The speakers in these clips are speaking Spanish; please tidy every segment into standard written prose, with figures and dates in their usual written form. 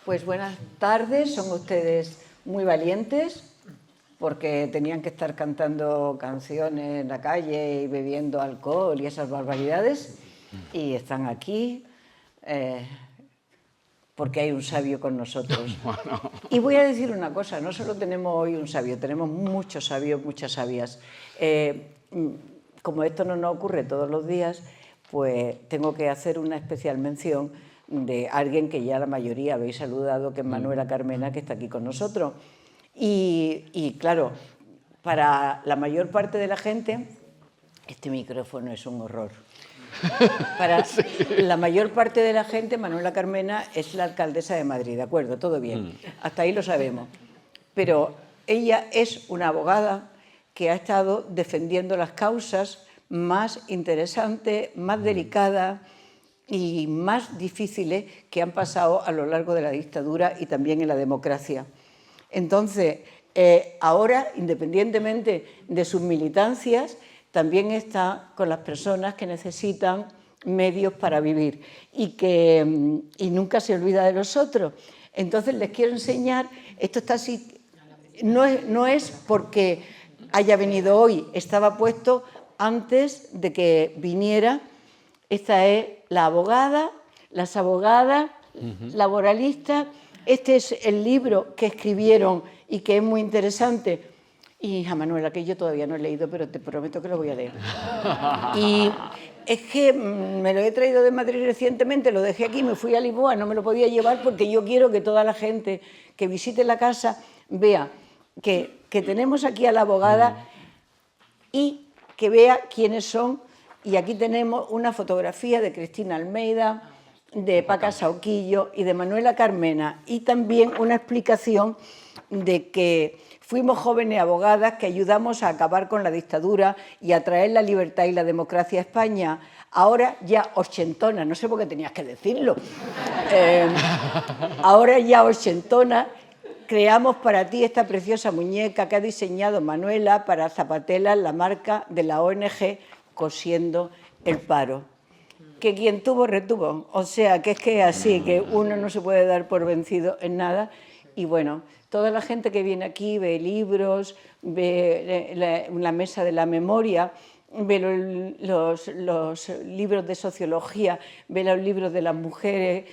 Pues buenas tardes, son ustedes muy valientes porque tenían que estar cantando canciones en la calle y bebiendo alcohol y esas barbaridades y están aquí porque hay un sabio con nosotros. Y voy a decir una cosa, no solo tenemos hoy un sabio, tenemos muchos sabios, muchas sabias. Como esto no nos ocurre todos los días, pues tengo que hacer una especial mención de alguien que ya la mayoría habéis saludado, que es Manuela Carmena, que está aquí con nosotros. Y claro, para la mayor parte de la gente, este micrófono es un horror. Para la mayor parte de la gente, Manuela Carmena es la alcaldesa de Madrid, ¿de acuerdo? Todo bien, hasta ahí lo sabemos. Pero ella es una abogada que ha estado defendiendo las causas más interesantes, más delicadas y más difíciles que han pasado a lo largo de la dictadura y también en la democracia. Entonces, ahora, independientemente de sus militancias, también está con las personas que necesitan medios para vivir y nunca se olvida de los otros. Entonces, les quiero enseñar, esto está así, no es porque haya venido hoy, estaba puesto antes de que viniera. Esta es la abogada, las abogadas, laboralistas. Este es el libro que escribieron y que es muy interesante. Y hija Manuela, que yo todavía no he leído, pero te prometo que lo voy a leer. Y es que me lo he traído de Madrid recientemente, lo dejé aquí, me fui a Lisboa, no me lo podía llevar porque yo quiero que toda la gente que visite la casa vea que tenemos aquí a la abogada y que vea quiénes son. Y aquí tenemos una fotografía de Cristina Almeida, de Paca Sauquillo y de Manuela Carmena, y también una explicación de que fuimos jóvenes abogadas que ayudamos a acabar con la dictadura y a traer la libertad y la democracia a España. Ahora ya ochentonas, no sé por qué tenías que decirlo, ahora ya ochentonas, creamos para ti esta preciosa muñeca que ha diseñado Manuela para Zapatela, la marca de la ONG Cosiendo el Paro. Que quien tuvo, retuvo. O sea, que es así, que uno no se puede dar por vencido en nada. Y bueno, toda la gente que viene aquí ve libros, ve la mesa de la memoria, ve los libros de sociología, ve los libros de las mujeres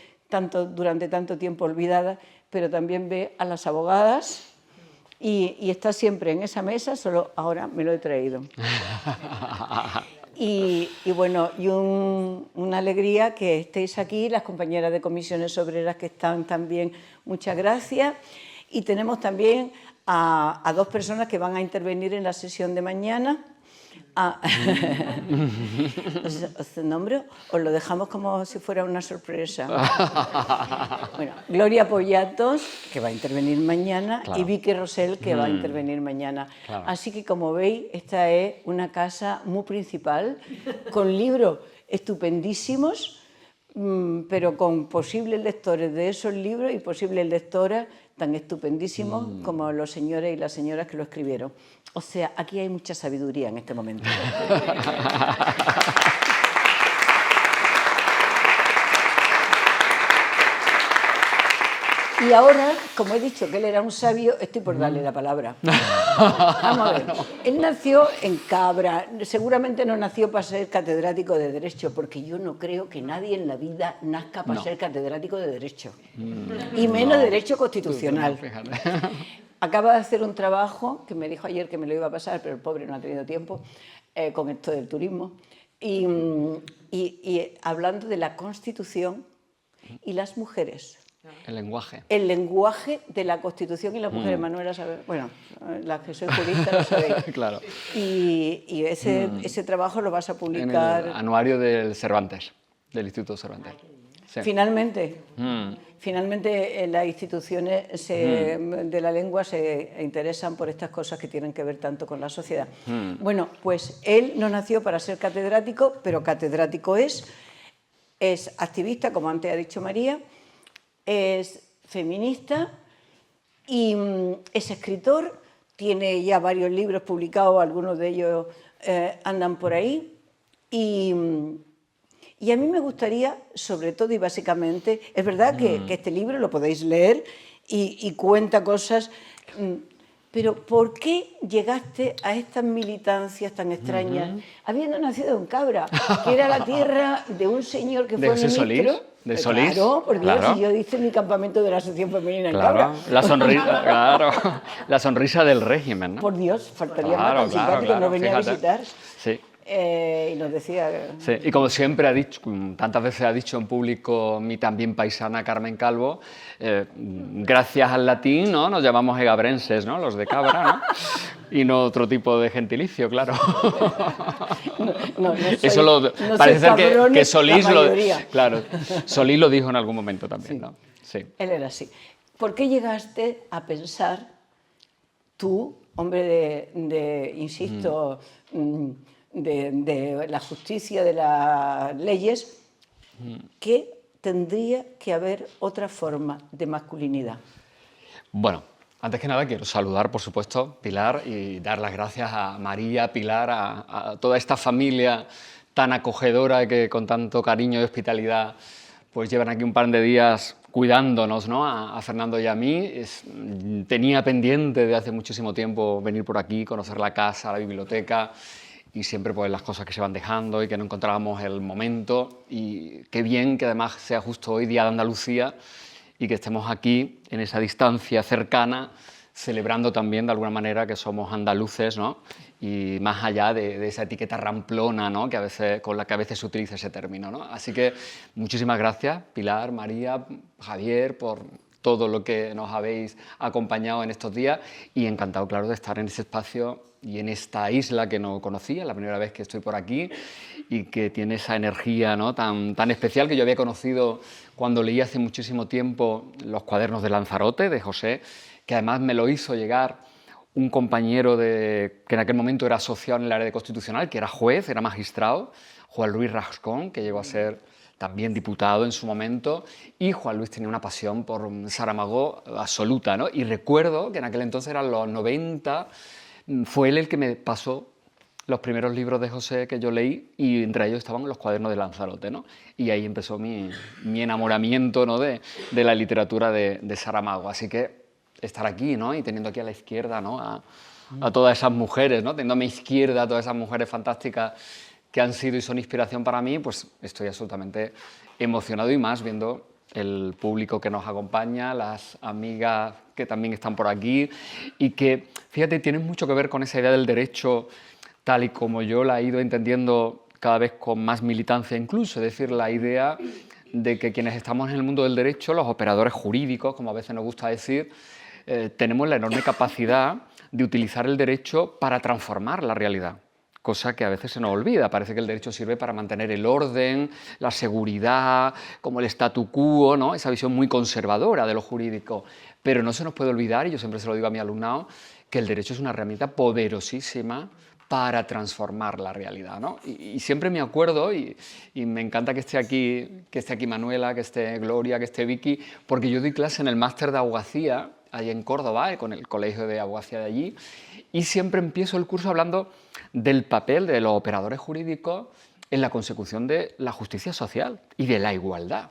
durante tanto tiempo olvidadas, pero también ve a las abogadas y está siempre en esa mesa, solo ahora me lo he traído. Y bueno, y una alegría que estéis aquí, las compañeras de comisiones obreras que están también, muchas gracias. Y tenemos también a dos personas que van a intervenir en la sesión de mañana. ¿Os nombro? ¿Os lo dejamos como si fuera una sorpresa? Bueno, Gloria Pollatos, que va a intervenir mañana, claro. Y Vicky Rosell, que va a intervenir mañana. Claro. Así que, como veis, esta es una casa muy principal, con libros estupendísimos, pero con posibles lectores de esos libros y posibles lectoras tan estupendísimos como los señores y las señoras que lo escribieron. O sea, aquí hay mucha sabiduría en este momento. Y ahora, como he dicho que él era un sabio, estoy por darle la palabra. Vamos a ver. Él nació en Cabra. Seguramente no nació para ser catedrático de Derecho, porque yo no creo que nadie en la vida nazca para ser catedrático de Derecho. Y menos Derecho Constitucional. Acaba de hacer un trabajo, que me dijo ayer que me lo iba a pasar, pero el pobre no ha tenido tiempo, con esto del turismo, y hablando de la Constitución y las mujeres. El lenguaje. El lenguaje de la Constitución y las mujeres. Manuela sabe, bueno, las que soy jurista lo sabéis. Claro. Y ese trabajo lo vas a publicar... En el anuario del Cervantes, del Instituto Cervantes. Sí. Finalmente. Finalmente las instituciones de la lengua se interesan por estas cosas que tienen que ver tanto con la sociedad. Bueno, pues él no nació para ser catedrático, pero catedrático es activista, como antes ha dicho María, es feminista y es escritor, tiene ya varios libros publicados, algunos de ellos andan por ahí, y Y a mí me gustaría, sobre todo y básicamente, es verdad que este libro lo podéis leer y cuenta cosas, pero ¿por qué llegaste a estas militancias tan extrañas, habiendo nacido en Cabra, que era la tierra de un señor que ¿De fue José ministro? Solís? ¿De Solís? Claro, por Dios, Claro. si yo hice mi campamento de la Asociación Femenina en Claro, Cabra. la sonrisa, claro, la sonrisa del régimen, ¿no? Por Dios, faltaría Claro, más tan claro, simpático, claro, nos venía fíjate. a visitar. Sí. Y nos decía... Sí, y como siempre ha dicho, tantas veces ha dicho en público mi también paisana Carmen Calvo, gracias al latín, ¿no? Nos llamamos egabrenses, ¿no? Los de Cabra, ¿no? Y no otro tipo de gentilicio, claro. No Eso no parece soy ser que cabrones, Solís la lo, mayoría. claro, Solís lo dijo en algún momento también, ¿no? Sí. Él era así. ¿Por qué llegaste a pensar, tú, hombre insisto, de la justicia, de las leyes, que tendría que haber otra forma de masculinidad? Bueno, antes que nada quiero saludar, por supuesto, Pilar, y dar las gracias a María, Pilar, a toda esta familia tan acogedora que con tanto cariño y hospitalidad pues llevan aquí un par de días cuidándonos, ¿no? A Fernando y a mí. Tenía pendiente de hace muchísimo tiempo venir por aquí, conocer la casa, la biblioteca, y siempre pues las cosas que se van dejando y que no encontrábamos el momento. Y qué bien que además sea justo hoy, Día de Andalucía, y que estemos aquí, en esa distancia cercana, celebrando también de alguna manera que somos andaluces, ¿no? Y más allá de esa etiqueta ramplona, ¿no? Que a veces, con la que a veces se utiliza ese término, ¿no? Así que muchísimas gracias, Pilar, María, Javier, por todo lo que nos habéis acompañado en estos días, y encantado, claro, de estar en ese espacio y en esta isla que no conocía, la primera vez que estoy por aquí, y que tiene esa energía, ¿no? tan especial, que yo había conocido cuando leí hace muchísimo tiempo Los cuadernos de Lanzarote, de José, que además me lo hizo llegar un compañero que en aquel momento era asociado en el área de constitucional, que era juez, era magistrado, Juan Luis Rascón, que llegó a ser también diputado en su momento, y Juan Luis tenía una pasión por Saramago absoluta, ¿no? Y recuerdo que en aquel entonces eran los 90, fue él el que me pasó los primeros libros de José que yo leí, y entre ellos estaban Los cuadernos de Lanzarote, ¿no? Y ahí empezó mi enamoramiento, ¿no? de la literatura de Saramago. Así que estar aquí, ¿no? Y teniendo aquí a la izquierda, ¿no? a todas esas mujeres, ¿no? Teniendo a mi izquierda a todas esas mujeres fantásticas que han sido y son inspiración para mí, pues estoy absolutamente emocionado, y más viendo el público que nos acompaña, las amigas que también están por aquí, y que, fíjate, tienen mucho que ver con esa idea del derecho tal y como yo la he ido entendiendo cada vez con más militancia incluso, es decir, la idea de que quienes estamos en el mundo del derecho, los operadores jurídicos, como a veces nos gusta decir, tenemos la enorme capacidad de utilizar el derecho para transformar la realidad, cosa que a veces se nos olvida. Parece que el derecho sirve para mantener el orden, la seguridad, como el statu quo, ¿no? Esa visión muy conservadora de lo jurídico. Pero no se nos puede olvidar, y yo siempre se lo digo a mi alumnado, que el derecho es una herramienta poderosísima para transformar la realidad, ¿no? Y siempre me acuerdo, y me encanta que esté aquí Manuela, que esté Gloria, que esté Vicky, porque yo doy clase en el máster de abogacía, allí en Córdoba, con el colegio de abogacía de allí, y siempre empiezo el curso hablando del papel de los operadores jurídicos en la consecución de la justicia social y de la igualdad.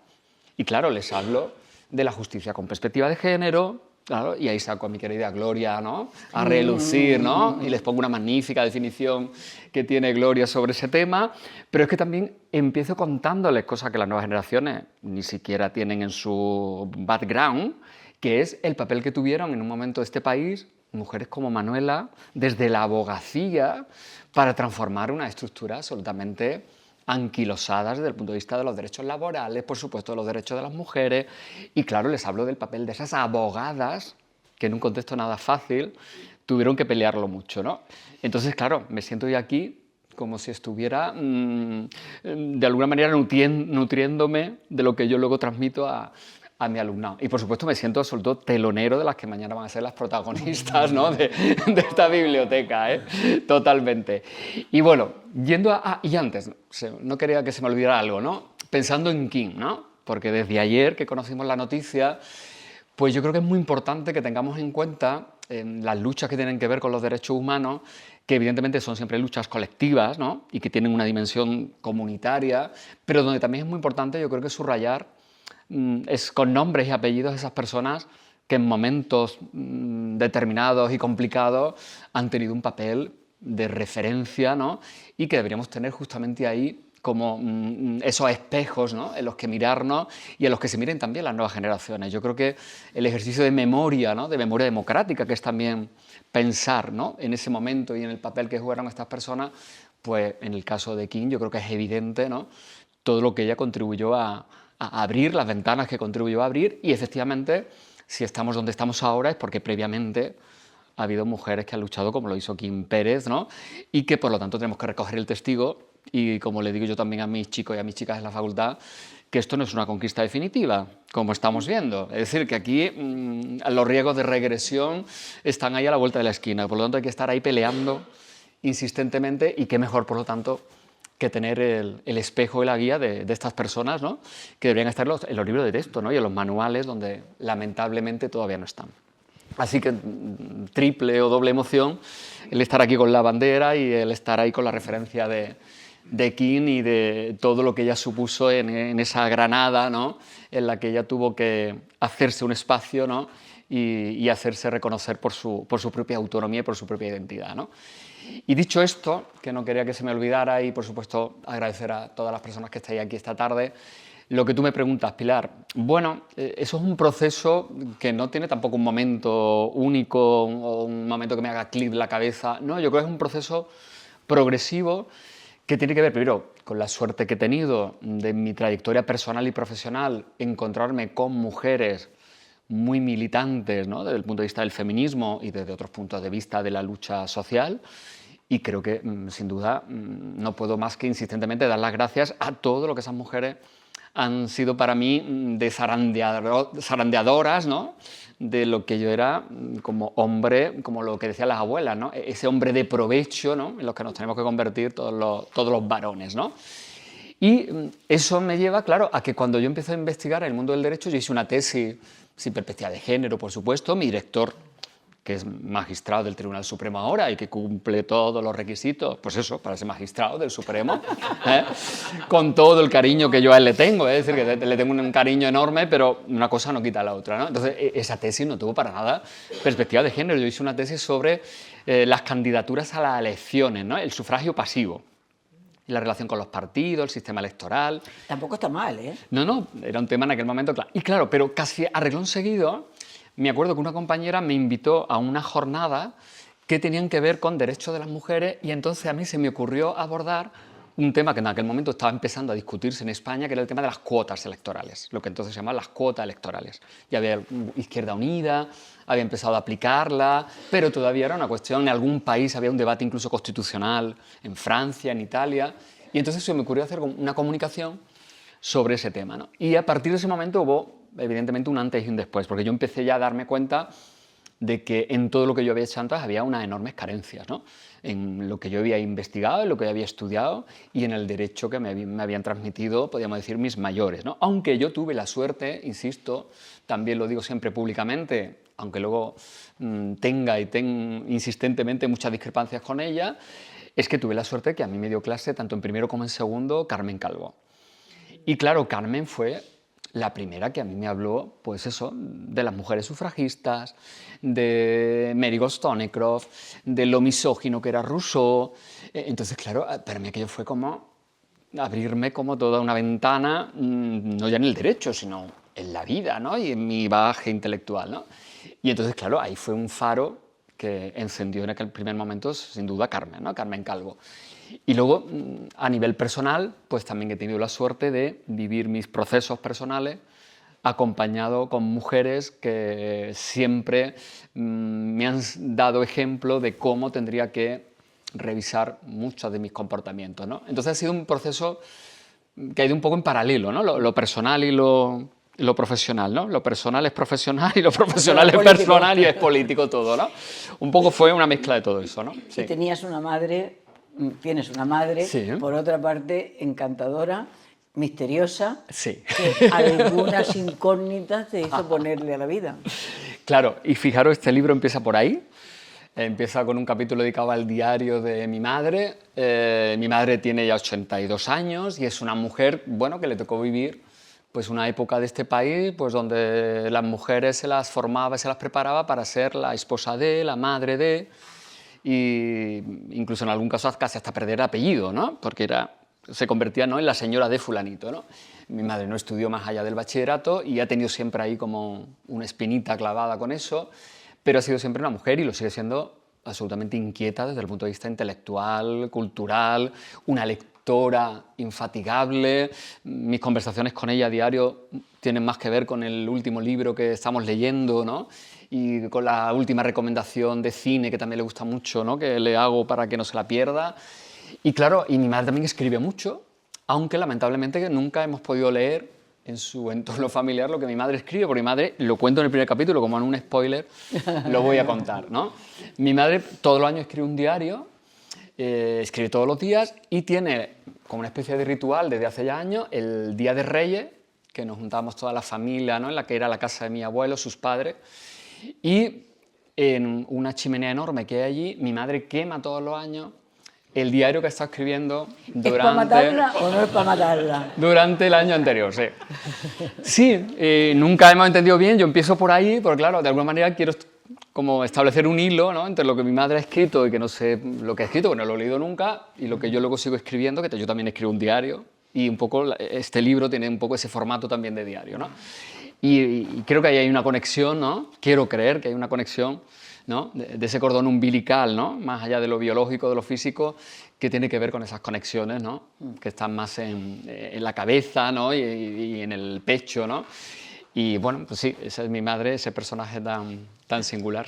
Y claro, les hablo de la justicia con perspectiva de género, claro, y ahí saco a mi querida Gloria, ¿no? A relucir, ¿no? Y les pongo una magnífica definición que tiene Gloria sobre ese tema, pero es que también empiezo contándoles cosas que las nuevas generaciones ni siquiera tienen en su background, que es el papel que tuvieron en un momento de este país mujeres como Manuela desde la abogacía para transformar una estructura absolutamente anquilosadas desde el punto de vista de los derechos laborales, por supuesto, de los derechos de las mujeres. Y claro, les hablo del papel de esas abogadas que en un contexto nada fácil tuvieron que pelearlo mucho, ¿no? Entonces, claro, me siento yo aquí como si estuviera de alguna manera nutriéndome de lo que yo luego transmito a mi alumnado. Y por supuesto me siento absoluto telonero de las que mañana van a ser las protagonistas, ¿no? de esta biblioteca, ¿eh? Totalmente. Y bueno, y antes, no quería que se me olvidara algo, ¿no? Pensando en King, ¿no? Porque desde ayer que conocimos la noticia, pues yo creo que es muy importante que tengamos en cuenta en las luchas que tienen que ver con los derechos humanos, que evidentemente son siempre luchas colectivas, ¿no? Y que tienen una dimensión comunitaria, pero donde también es muy importante, yo creo que subrayar es con nombres y apellidos esas personas que en momentos determinados y complicados han tenido un papel de referencia, ¿no? Y que deberíamos tener justamente ahí como esos espejos, ¿no? En los que mirarnos y en los que se miren también las nuevas generaciones. Yo creo que el ejercicio de memoria, ¿no? De memoria democrática, que es también pensar, ¿no? En ese momento y en el papel que jugaron estas personas, pues en el caso de King yo creo que es evidente, ¿no? Todo lo que ella contribuyó a abrir, las ventanas que contribuyó a abrir, y efectivamente, si estamos donde estamos ahora es porque previamente ha habido mujeres que han luchado como lo hizo Kim Pérez, ¿no? Y que por lo tanto tenemos que recoger el testigo y, como le digo yo también a mis chicos y a mis chicas en la facultad, que esto no es una conquista definitiva, como estamos viendo. Es decir, que aquí los riesgos de regresión están ahí a la vuelta de la esquina, por lo tanto hay que estar ahí peleando insistentemente, y qué mejor, por lo tanto, que tener el espejo y la guía de estas personas, ¿no? Que deberían estar en los libros de texto, ¿no? Y en los manuales, donde lamentablemente todavía no están. Así que triple o doble emoción el estar aquí con la bandera y el estar ahí con la referencia de King y de todo lo que ella supuso en esa Granada, ¿no? En la que ella tuvo que hacerse un espacio, ¿no? Y hacerse reconocer por su propia autonomía y por su propia identidad, ¿no? Y dicho esto, que no quería que se me olvidara, y por supuesto agradecer a todas las personas que estáis aquí esta tarde, lo que tú me preguntas, Pilar, bueno, eso es un proceso que no tiene tampoco un momento único o un momento que me haga clic en la cabeza, no, yo creo que es un proceso progresivo que tiene que ver primero con la suerte que he tenido de mi trayectoria personal y profesional, encontrarme con mujeres muy militantes, ¿no? Desde el punto de vista del feminismo y desde otros puntos de vista de la lucha social. Y creo que, sin duda, no puedo más que insistentemente dar las gracias a todo lo que esas mujeres han sido para mí de zarandeadoras, ¿no? De lo que yo era como hombre, como lo que decían las abuelas, ¿no? Ese hombre de provecho, ¿no? En los que nos tenemos que convertir todos los varones, ¿no? Y eso me lleva, claro, a que cuando yo empecé a investigar en el mundo del derecho, yo hice una tesis sin perspectiva de género, por supuesto. Mi director, que es magistrado del Tribunal Supremo ahora y que cumple todos los requisitos, pues eso, para ser magistrado del Supremo, con todo el cariño que yo a él le tengo, es decir, que le tengo un cariño enorme, pero una cosa no quita la otra, ¿no? Entonces, esa tesis no tuvo para nada perspectiva de género. Yo hice una tesis sobre las candidaturas a las elecciones, ¿no? El sufragio pasivo, y la relación con los partidos, el sistema electoral. Tampoco está mal, ¿eh? No, era un tema en aquel momento, claro. Y claro, pero casi a renglón seguido, me acuerdo que una compañera me invitó a una jornada que tenían que ver con derechos de las mujeres, y entonces a mí se me ocurrió abordar un tema que en aquel momento estaba empezando a discutirse en España, que era el tema de las cuotas electorales, lo que entonces se llamaban las cuotas electorales. Ya había Izquierda Unida, había empezado a aplicarla, pero todavía era una cuestión, en algún país había un debate incluso constitucional, en Francia, en Italia, y entonces se me ocurrió hacer una comunicación sobre ese tema, ¿no? Y a partir de ese momento hubo, evidentemente, un antes y un después, porque yo empecé ya a darme cuenta de que en todo lo que yo había hecho antes había unas enormes carencias, ¿no? En lo que yo había investigado, en lo que yo había estudiado y en el derecho que me habían transmitido, podríamos decir, mis mayores, ¿no? Aunque yo tuve la suerte, insisto, también lo digo siempre públicamente, aunque luego tenga insistentemente muchas discrepancias con ella, es que tuve la suerte que a mí me dio clase, tanto en primero como en segundo, Carmen Calvo. Y claro, Carmen fue la primera que a mí me habló, pues eso, de las mujeres sufragistas, de Mary Wollstonecraft, de lo misógino que era Rousseau. Entonces, claro, para mí aquello fue como abrirme como toda una ventana, no ya en el derecho, sino en la vida, ¿no? Y en mi bagaje intelectual, ¿no? Y entonces, claro, ahí fue un faro que encendió en aquel primer momento, sin duda, Carmen, ¿no? Carmen Calvo. Y luego, a nivel personal, pues también he tenido la suerte de vivir mis procesos personales acompañado con mujeres que siempre me han dado ejemplo de cómo tendría que revisar muchos de mis comportamientos, ¿no? Entonces ha sido un proceso que ha ido un poco en paralelo, ¿no? Lo personal y lo profesional, ¿no? Lo personal es profesional y lo profesional es personal y es político todo, ¿no? Un poco fue una mezcla de todo eso, ¿no? Sí. Y tienes una madre, sí, por otra parte, encantadora, misteriosa, sí, que algunas incógnitas te hizo ponerle a la vida. Claro, y fijaros, este libro empieza por ahí. Empieza con un capítulo dedicado al diario de mi madre. Mi madre tiene ya 82 años y es una mujer, bueno, que le tocó vivir pues una época de este país pues donde las mujeres se las formaba y se las preparaba para ser la esposa de, la madre de, y incluso en algún caso casi hasta perder apellido, ¿no? Porque se convertía, ¿no?, en la señora de fulanito, ¿no? Mi madre no estudió más allá del bachillerato y ha tenido siempre ahí como una espinita clavada con eso, pero ha sido siempre una mujer y lo sigue siendo absolutamente inquieta desde el punto de vista intelectual, cultural, una lectora infatigable. Mis conversaciones con ella a diario tienen más que ver con el último libro que estamos leyendo, ¿no?, y con la última recomendación de cine que también le gusta mucho, ¿no?, que le hago para que no se la pierda. Y claro, y mi madre también escribe mucho, aunque lamentablemente nunca hemos podido leer en su entorno familiar lo que mi madre escribe, porque mi madre, lo cuento en el primer capítulo, como en un spoiler, lo voy a contar, ¿no? Mi madre todos los años escribe un diario, escribe todos los días y tiene como una especie de ritual desde hace ya años, el Día de Reyes, que nos juntábamos toda la familia, ¿no?, en la que era la casa de mi abuelo, sus padres, y en una chimenea enorme que hay allí, mi madre quema todos los años el diario que está escribiendo durante... ¿Es para matarla o no es para matarla? Durante el año anterior, sí. Sí, nunca hemos entendido bien, yo empiezo por ahí, porque claro, de alguna manera quiero como establecer un hilo, ¿no?, entre lo que mi madre ha escrito y que no sé lo que ha escrito, porque no lo he leído nunca, y lo que yo luego sigo escribiendo, que yo también escribo un diario, y un poco este libro tiene un poco ese formato también de diario, ¿no? Y creo que ahí hay una conexión, ¿no? Quiero creer que hay una conexión, ¿no?, de ese cordón umbilical, ¿no?, más allá de lo biológico, de lo físico, que tiene que ver con esas conexiones, ¿no?, que están más en la cabeza, ¿no?, y en el pecho, ¿no? Y bueno, pues sí, esa es mi madre, ese personaje tan singular.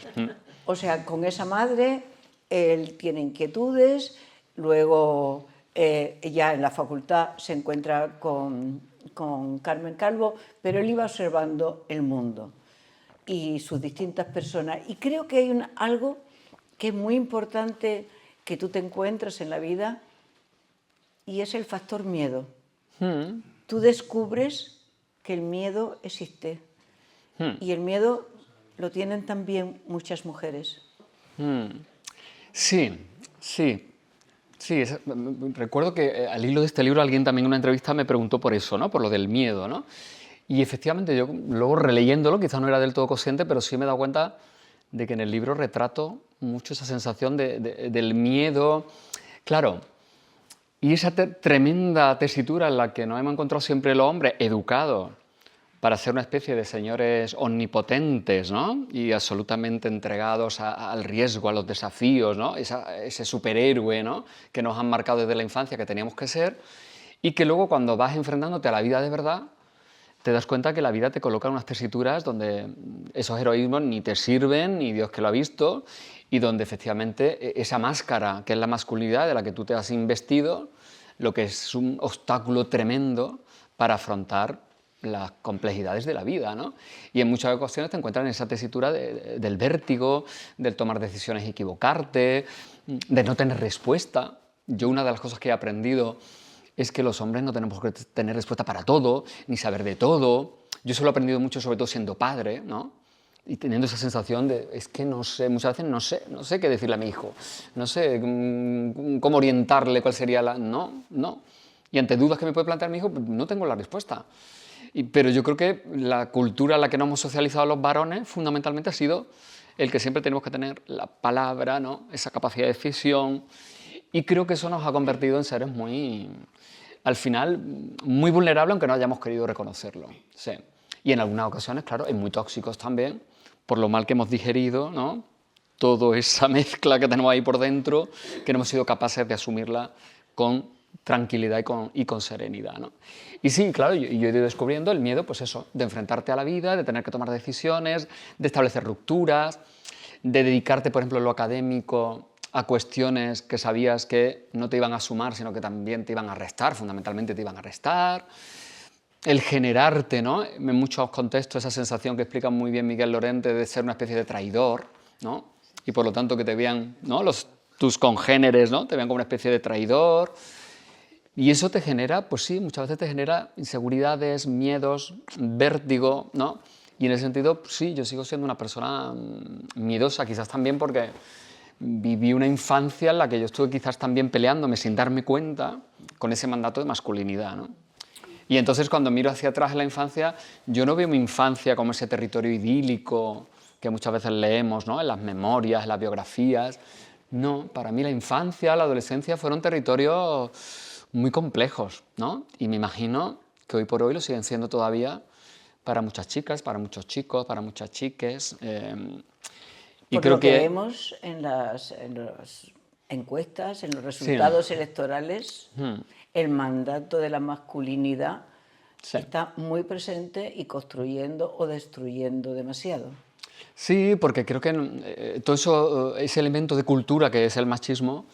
O sea, con esa madre él tiene inquietudes, luego ya en la facultad se encuentra con Carmen Calvo, pero él iba observando el mundo y sus distintas personas. Y creo que hay algo que es muy importante que tú te encuentras en la vida y es el factor miedo. Tú descubres que el miedo existe y el miedo lo tienen también muchas mujeres. Sí, sí. Sí, recuerdo que al hilo de este libro alguien también en una entrevista me preguntó por eso, ¿no?, por lo del miedo, ¿no? Y efectivamente yo luego releyéndolo, quizás no era del todo consciente, pero sí me he dado cuenta de que en el libro retrato mucho esa sensación del miedo, claro, y esa tremenda tesitura en la que nos hemos encontrado siempre los hombres educados para ser una especie de señores omnipotentes, ¿no?, y absolutamente entregados al riesgo, a los desafíos, ¿no?, ese superhéroe, ¿no?, que nos han marcado desde la infancia que teníamos que ser, y que luego cuando vas enfrentándote a la vida de verdad, te das cuenta que la vida te coloca en unas tesituras donde esos heroísmos ni te sirven, ni Dios que lo ha visto, y donde efectivamente esa máscara, que es la masculinidad de la que tú te has investido, lo que es un obstáculo tremendo para afrontar las complejidades de la vida, ¿no? Y en muchas ocasiones te encuentras en esa tesitura del vértigo, del tomar decisiones y equivocarte, de no tener respuesta. Yo una de las cosas que he aprendido es que los hombres no tenemos que tener respuesta para todo, ni saber de todo. Yo eso lo he aprendido mucho, sobre todo siendo padre, ¿no?, y teniendo esa sensación de, es que no sé, muchas veces no sé qué decirle a mi hijo, no sé cómo orientarle, cuál sería la... No. Y ante dudas que me puede plantear mi hijo, no tengo la respuesta. Pero yo creo que la cultura en la que nos hemos socializado los varones, fundamentalmente ha sido el que siempre tenemos que tener la palabra, ¿no?, esa capacidad de decisión, y creo que eso nos ha convertido en seres muy, al final, muy vulnerables, aunque no hayamos querido reconocerlo. Sí. Y en algunas ocasiones, claro, muy tóxicos también, por lo mal que hemos digerido, ¿no?, toda esa mezcla que tenemos ahí por dentro, que no hemos sido capaces de asumirla con tranquilidad y con serenidad, ¿no? Y sí, claro, yo he ido descubriendo el miedo, pues eso, de enfrentarte a la vida, de tener que tomar decisiones, de establecer rupturas, de dedicarte, por ejemplo, en lo académico a cuestiones que sabías que no te iban a sumar, sino que también te iban a restar, fundamentalmente te iban a restar. El generarte, ¿no?, en muchos contextos, esa sensación que explica muy bien Miguel Lorente de ser una especie de traidor, ¿no?, y por lo tanto que te vean, ¿no?, tus congéneres, ¿no?, te vean como una especie de traidor, y eso te genera, pues sí, muchas veces te genera inseguridades, miedos, vértigo, ¿no?, y en ese sentido, pues sí, yo sigo siendo una persona miedosa, quizás también porque viví una infancia en la que yo estuve quizás también peleándome sin darme cuenta con ese mandato de masculinidad, ¿no? Y entonces cuando miro hacia atrás en la infancia, yo no veo mi infancia como ese territorio idílico que muchas veces leemos, ¿no?, en las memorias, en las biografías. No, para mí la infancia, la adolescencia fueron territorios muy complejos, ¿no? Y me imagino que hoy por hoy lo siguen siendo todavía para muchas chicas, para muchos chicos, para muchas chiques. Y Por creo lo que que vemos en las encuestas, en los sí, resultados electorales, el mandato de la masculinidad sí. está muy presente y construyendo o destruyendo demasiado. Sí, porque creo que todo eso, ese elemento de cultura que es el machismo,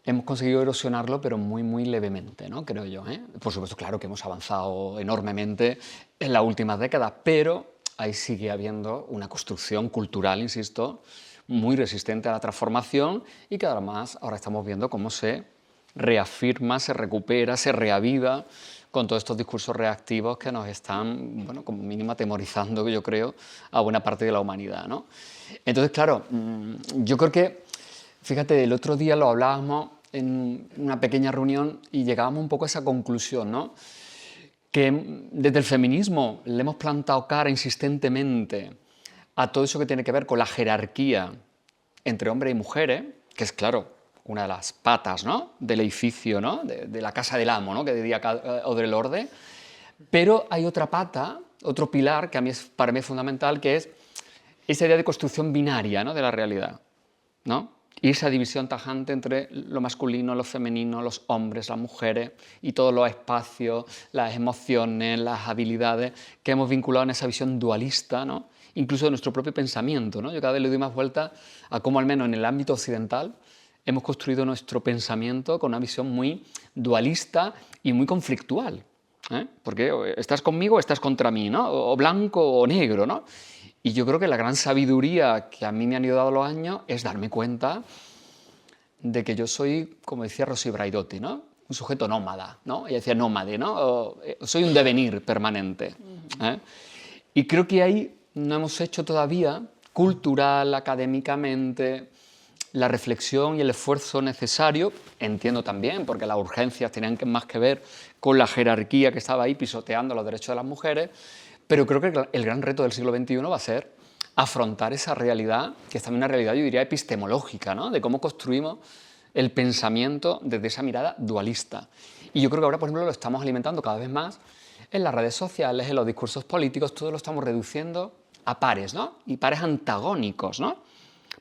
hemos conseguido erosionarlo, pero muy, muy levemente, ¿no?, creo yo, ¿eh? Por supuesto, claro que hemos avanzado enormemente en las últimas décadas, pero ahí sigue habiendo una construcción cultural, insisto, muy resistente a la transformación y que además ahora estamos viendo cómo se reafirma, se recupera, se reaviva con todos estos discursos reactivos que nos están, bueno, como mínimo atemorizando, yo creo, a buena parte de la humanidad, ¿no? Entonces, claro, yo creo que, fíjate, el otro día lo hablábamos en una pequeña reunión y llegábamos un poco a esa conclusión, ¿no?, que desde el feminismo le hemos plantado cara insistentemente a todo eso que tiene que ver con la jerarquía entre hombres y mujeres, que es, claro, una de las patas, ¿no?, del edificio, ¿no?, de la casa del amo, ¿no?, que diría Audre Lorde. Pero hay otra pata, otro pilar que para mí es fundamental, que es esa idea de construcción binaria, ¿no?, de la realidad, ¿no? Y esa división tajante entre lo masculino, lo femenino, los hombres, las mujeres y todos los espacios, las emociones, las habilidades que hemos vinculado en esa visión dualista, ¿no?, incluso de nuestro propio pensamiento, ¿no? Yo cada vez le doy más vuelta a cómo, al menos en el ámbito occidental, hemos construido nuestro pensamiento con una visión muy dualista y muy conflictual, ¿eh? Porque o estás conmigo o estás contra mí, ¿no?, o blanco o negro, ¿no? Y yo creo que la gran sabiduría que a mí me han ido dando los años es darme cuenta de que yo soy, como decía Rosy Braidotti, ¿no?, un sujeto nómada, ¿no? Ella decía nómade, ¿no? Soy un devenir permanente, ¿eh? Y creo que ahí no hemos hecho todavía, cultural, académicamente, la reflexión y el esfuerzo necesario, entiendo también, porque las urgencias tenían más que ver con la jerarquía que estaba ahí pisoteando los derechos de las mujeres, pero creo que el gran reto del siglo XXI va a ser afrontar esa realidad, que es también una realidad, yo diría, epistemológica, ¿no?, de cómo construimos el pensamiento desde esa mirada dualista. Y yo creo que ahora, por ejemplo, lo estamos alimentando cada vez más en las redes sociales, en los discursos políticos, todo lo estamos reduciendo a pares, ¿no?, y pares antagónicos, ¿no?,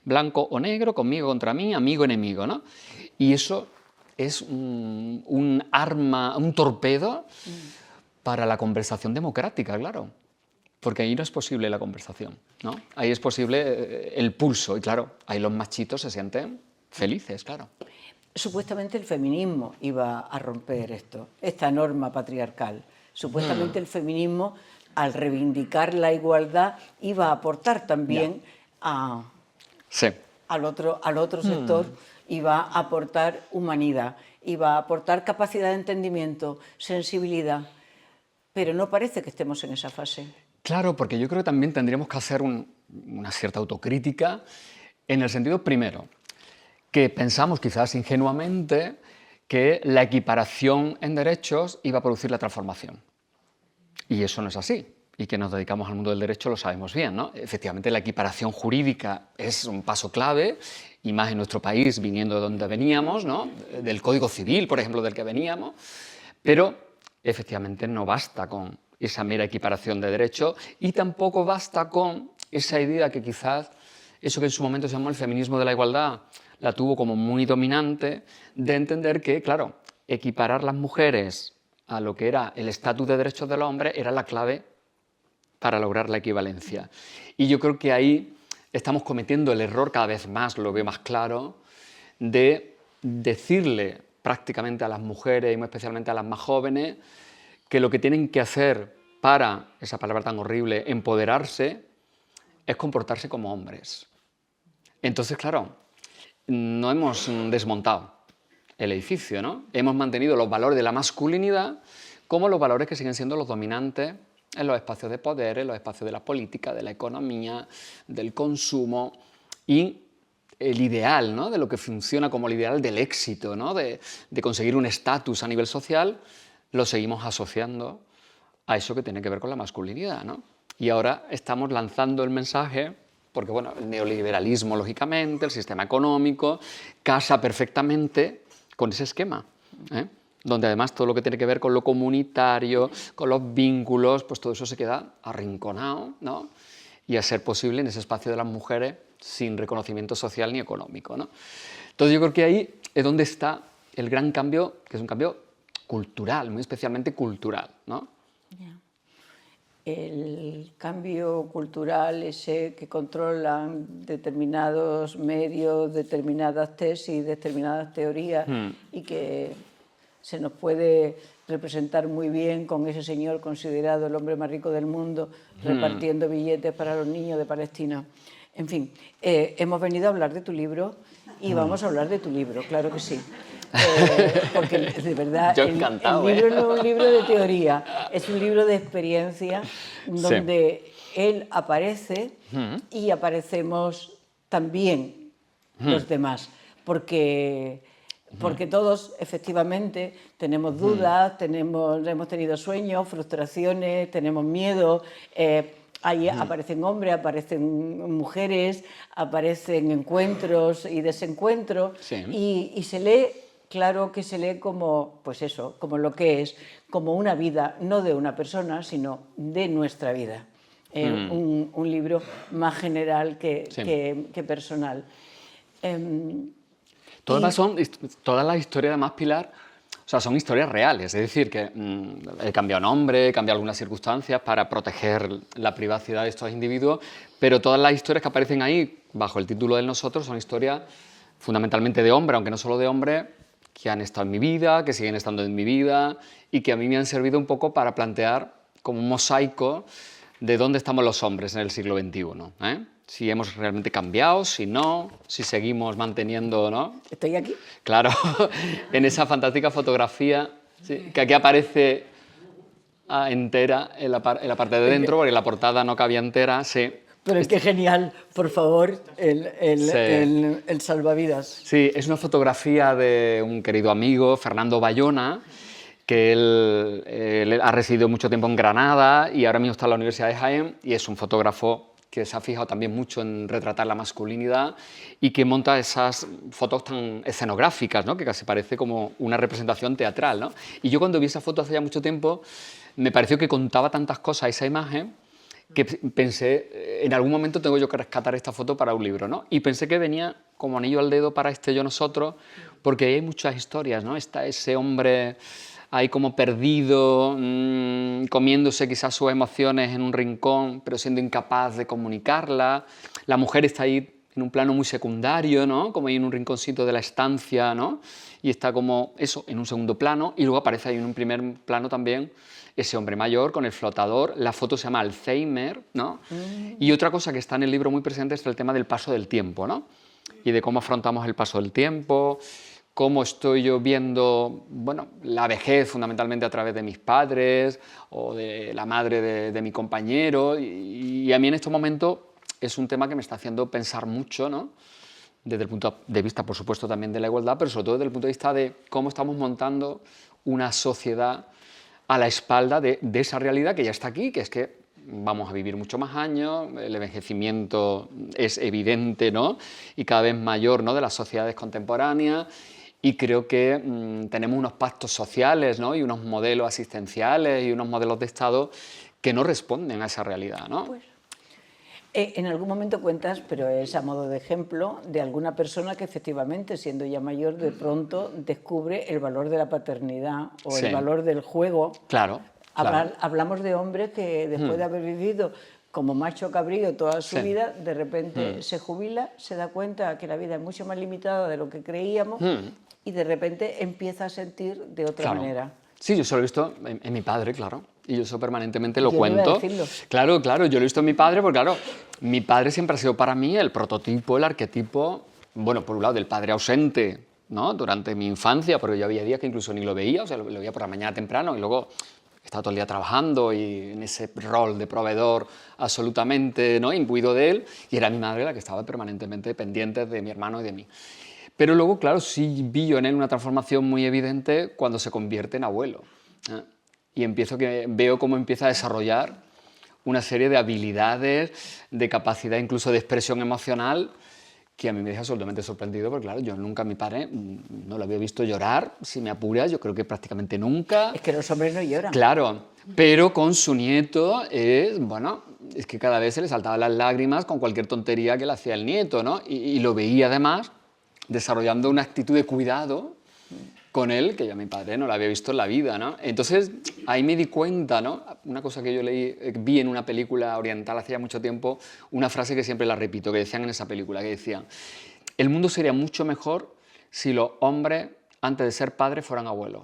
blanco o negro, conmigo contra mí, amigo enemigo, ¿no? Y eso es un arma, un torpedo para la conversación democrática, claro, porque ahí no es posible la conversación, ¿no? Ahí es posible el pulso y, claro, ahí los machitos se sienten felices, claro. Supuestamente el feminismo iba a romper esto, esta norma patriarcal. Supuestamente el feminismo, al reivindicar la igualdad, iba a aportar también Sí. al otro sector, iba a aportar humanidad, iba a aportar capacidad de entendimiento, sensibilidad, pero no parece que estemos en esa fase. Claro, porque yo creo que también tendríamos que hacer una cierta autocrítica en el sentido, primero, que pensamos quizás ingenuamente que la equiparación en derechos iba a producir la transformación. Y eso no es así. Y que nos dedicamos al mundo del derecho lo sabemos bien, ¿no? Efectivamente, la equiparación jurídica es un paso clave, y más en nuestro país, viniendo de donde veníamos, ¿no?, del Código Civil, por ejemplo, del que veníamos, pero efectivamente no basta con esa mera equiparación de derechos y tampoco basta con esa idea que quizás, eso que en su momento se llamó el feminismo de la igualdad, la tuvo como muy dominante, de entender que, claro, equiparar las mujeres a lo que era el estatus de derechos del hombre era la clave para lograr la equivalencia. Y yo creo que ahí estamos cometiendo el error, cada vez más lo veo más claro, de decirle prácticamente a las mujeres y muy especialmente a las más jóvenes que lo que tienen que hacer para, esa palabra tan horrible, empoderarse, es comportarse como hombres. Entonces, claro, no hemos desmontado el edificio, ¿no? Hemos mantenido los valores de la masculinidad como los valores que siguen siendo los dominantes en los espacios de poder, en los espacios de la política, de la economía, del consumo, y el ideal, ¿no? De lo que funciona como el ideal del éxito, ¿no? De conseguir un estatus a nivel social, lo seguimos asociando a eso que tiene que ver con la masculinidad, ¿no? Y ahora estamos lanzando el mensaje, porque bueno, el neoliberalismo, lógicamente, el sistema económico, casa perfectamente con ese esquema, ¿eh? Donde además todo lo que tiene que ver con lo comunitario, con los vínculos, pues todo eso se queda arrinconado, ¿no? Y a ser posible en ese espacio de las mujeres sin reconocimiento social ni económico, ¿no? Entonces yo creo que ahí es donde está el gran cambio, que es un cambio cultural, muy especialmente cultural, ¿no? Yeah. El cambio cultural ese que controlan determinados medios, determinadas tesis, determinadas teorías y que se nos puede representar muy bien con ese señor considerado el hombre más rico del mundo repartiendo billetes para los niños de Palestina. En fin, hemos venido a hablar de tu libro y vamos a hablar de tu libro, claro que sí. Porque de verdad Yo el encantado, libro no es un libro de teoría, es un libro de experiencia donde él aparece y aparecemos también los demás, porque todos efectivamente tenemos dudas, hemos tenido sueños, frustraciones, tenemos miedo. Ahí aparecen hombres, aparecen mujeres, aparecen encuentros y desencuentros, y se lee, claro que se lee como, pues eso, como lo que es, como una vida, no de una persona, sino de nuestra vida. Un libro más general que personal. Todas las historias, además, Pilar, o sea, son historias reales, es decir, que he cambiado nombre, he cambiado algunas circunstancias para proteger la privacidad de estos individuos, pero todas las historias que aparecen ahí, bajo el título de Nosotros, son historias fundamentalmente de hombres, aunque no solo de hombres, que han estado en mi vida, que siguen estando en mi vida y que a mí me han servido un poco para plantear como un mosaico de dónde estamos los hombres en el siglo XXI, ¿eh? Si hemos realmente cambiado, si no, si seguimos manteniendo, ¿no? ¿Estoy aquí? Claro, en esa fantástica fotografía, ¿sí? Que aquí aparece entera en la parte de dentro, porque la portada no cabía entera, sí. Pero es que genial, por favor, el salvavidas. Sí, es una fotografía de un querido amigo, Fernando Bayona, que él ha residido mucho tiempo en Granada y ahora mismo está en la Universidad de Jaén, y es un fotógrafo que se ha fijado también mucho en retratar la masculinidad y que monta esas fotos tan escenográficas, ¿no? Que casi parece como una representación teatral, ¿no? Y yo cuando vi esa foto hace ya mucho tiempo, me pareció que contaba tantas cosas esa imagen que pensé, en algún momento tengo yo que rescatar esta foto para un libro, ¿no? Y pensé que venía como anillo al dedo para este Yo Nosotros, porque ahí hay muchas historias, ¿no? Está ese hombre ahí como perdido, comiéndose quizás sus emociones en un rincón, pero siendo incapaz de comunicarlas. La mujer está ahí en un plano muy secundario, ¿no? Como ahí en un rinconcito de la estancia, ¿no? Y está como eso, en un segundo plano, y luego aparece ahí en un primer plano también ese hombre mayor con el flotador. La foto se llama Alzheimer, ¿no? Y otra cosa que está en el libro muy presente es el tema del paso del tiempo, ¿no? Y de cómo afrontamos el paso del tiempo, cómo estoy yo viendo, bueno, la vejez fundamentalmente a través de mis padres o de la madre de mi compañero, y a mí en estos momentos es un tema que me está haciendo pensar mucho, ¿no? Desde el punto de vista, por supuesto, también de la igualdad, pero sobre todo desde el punto de vista de cómo estamos montando una sociedad a la espalda de esa realidad que ya está aquí, que es que vamos a vivir mucho más años, el envejecimiento es evidente, ¿no? Y cada vez mayor, ¿no? De las sociedades contemporáneas. Y creo que tenemos unos pactos sociales, ¿no? Y unos modelos asistenciales y unos modelos de Estado que no responden a esa realidad, ¿no? Pues, en algún momento cuentas, pero es a modo de ejemplo, de alguna persona que efectivamente, siendo ya mayor, de pronto descubre el valor de la paternidad o el valor del juego. Claro. Hablamos de hombres que después de haber vivido como macho cabrío toda su vida, de repente se jubila, se da cuenta que la vida es mucho más limitada de lo que creíamos y de repente empieza a sentir de otra manera. Sí, yo eso lo he visto en mi padre, claro, y yo eso permanentemente lo cuento. Claro, yo lo he visto en mi padre, porque claro, mi padre siempre ha sido para mí el prototipo, el arquetipo, bueno, por un lado del padre ausente, ¿no? Durante mi infancia, porque yo había días que incluso ni lo veía, o sea, lo veía por la mañana temprano y luego estaba todo el día trabajando y en ese rol de proveedor absolutamente, ¿no?, imbuido de él, y era mi madre la que estaba permanentemente pendiente de mi hermano y de mí. Pero luego, claro, sí vi yo en él una transformación muy evidente cuando se convierte en abuelo. ¿Eh? Y veo cómo empieza a desarrollar una serie de habilidades, de capacidad incluso de expresión emocional, que a mí me deja absolutamente sorprendido, porque claro, yo nunca a mi padre no lo había visto llorar, si me apuras, yo creo que prácticamente nunca. Es que los hombres no lloran. Claro, pero con su nieto bueno, es que cada vez se le saltaban las lágrimas con cualquier tontería que le hacía el nieto, ¿no? Y lo veía además desarrollando una actitud de cuidado con él, que yo a mi padre no lo había visto en la vida, ¿no? Entonces, ahí me di cuenta, ¿no? Una cosa que yo vi en una película oriental hace ya mucho tiempo, una frase que siempre la repito, que decían en esa película, que decían: el mundo sería mucho mejor si los hombres, antes de ser padres, fueran abuelos.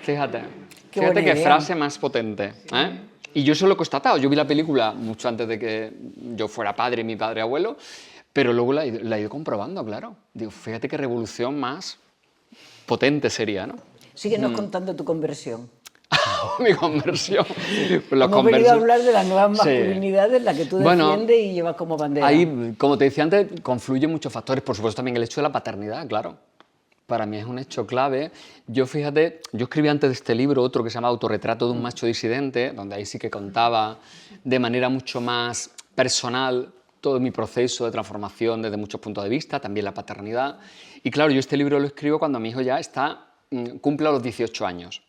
Fíjate, fíjate qué frase más potente, ¿eh? Y yo eso lo he constatado, yo vi la película mucho antes de que yo fuera padre y mi padre abuelo, pero luego la he ido comprobando, claro. Digo, fíjate qué revolución más potente sería, ¿no? Síguenos contando tu conversión. Mi conversión. Hemos venido a hablar de las nuevas masculinidades, la que tú defiendes y llevas como bandera. Ahí, como te decía antes, confluyen muchos factores. Por supuesto, también el hecho de la paternidad, claro. Para mí es un hecho clave. Yo, fíjate, yo escribí antes de este libro otro que se llama Autorretrato de un macho disidente, donde ahí sí que contaba de manera mucho más personal todo mi proceso de transformación desde muchos puntos de vista, también la paternidad. Y claro, yo este libro lo escribo cuando mi hijo ya cumple los 18 años.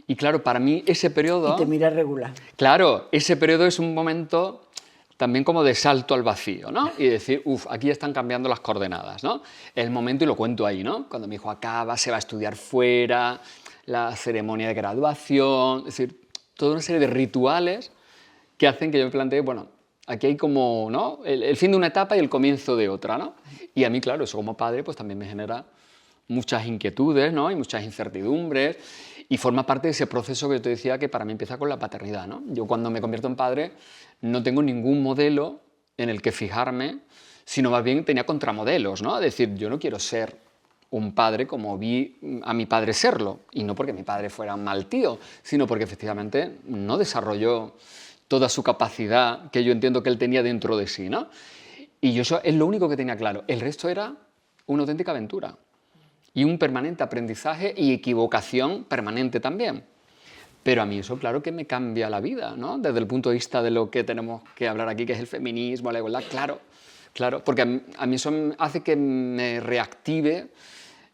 Y claro, para mí ese periodo... Y te mira regular. Claro, ese periodo es un momento también como de salto al vacío, ¿no? Y decir, aquí ya están cambiando las coordenadas, ¿no? El momento, y lo cuento ahí, ¿no? Cuando mi hijo acaba, se va a estudiar fuera, la ceremonia de graduación, es decir, toda una serie de rituales que hacen que yo me plantee, bueno, aquí hay como, ¿no?, el fin de una etapa y el comienzo de otra, ¿no? Y a mí, claro, eso como padre pues también me genera muchas inquietudes, ¿no?, y muchas incertidumbres, y forma parte de ese proceso que yo te decía que para mí empieza con la paternidad, ¿no? Yo cuando me convierto en padre no tengo ningún modelo en el que fijarme, sino más bien tenía contramodelos, ¿no? Es decir, yo no quiero ser un padre como vi a mi padre serlo, y no porque mi padre fuera un mal tío, sino porque efectivamente no desarrolló toda su capacidad que yo entiendo que él tenía dentro de sí, ¿no? Y yo eso es lo único que tenía claro. El resto era una auténtica aventura y un permanente aprendizaje y equivocación permanente también. Pero a mí eso, claro, que me cambia la vida, ¿no? Desde el punto de vista de lo que tenemos que hablar aquí, que es el feminismo, la igualdad, claro, porque a mí eso hace que me reactive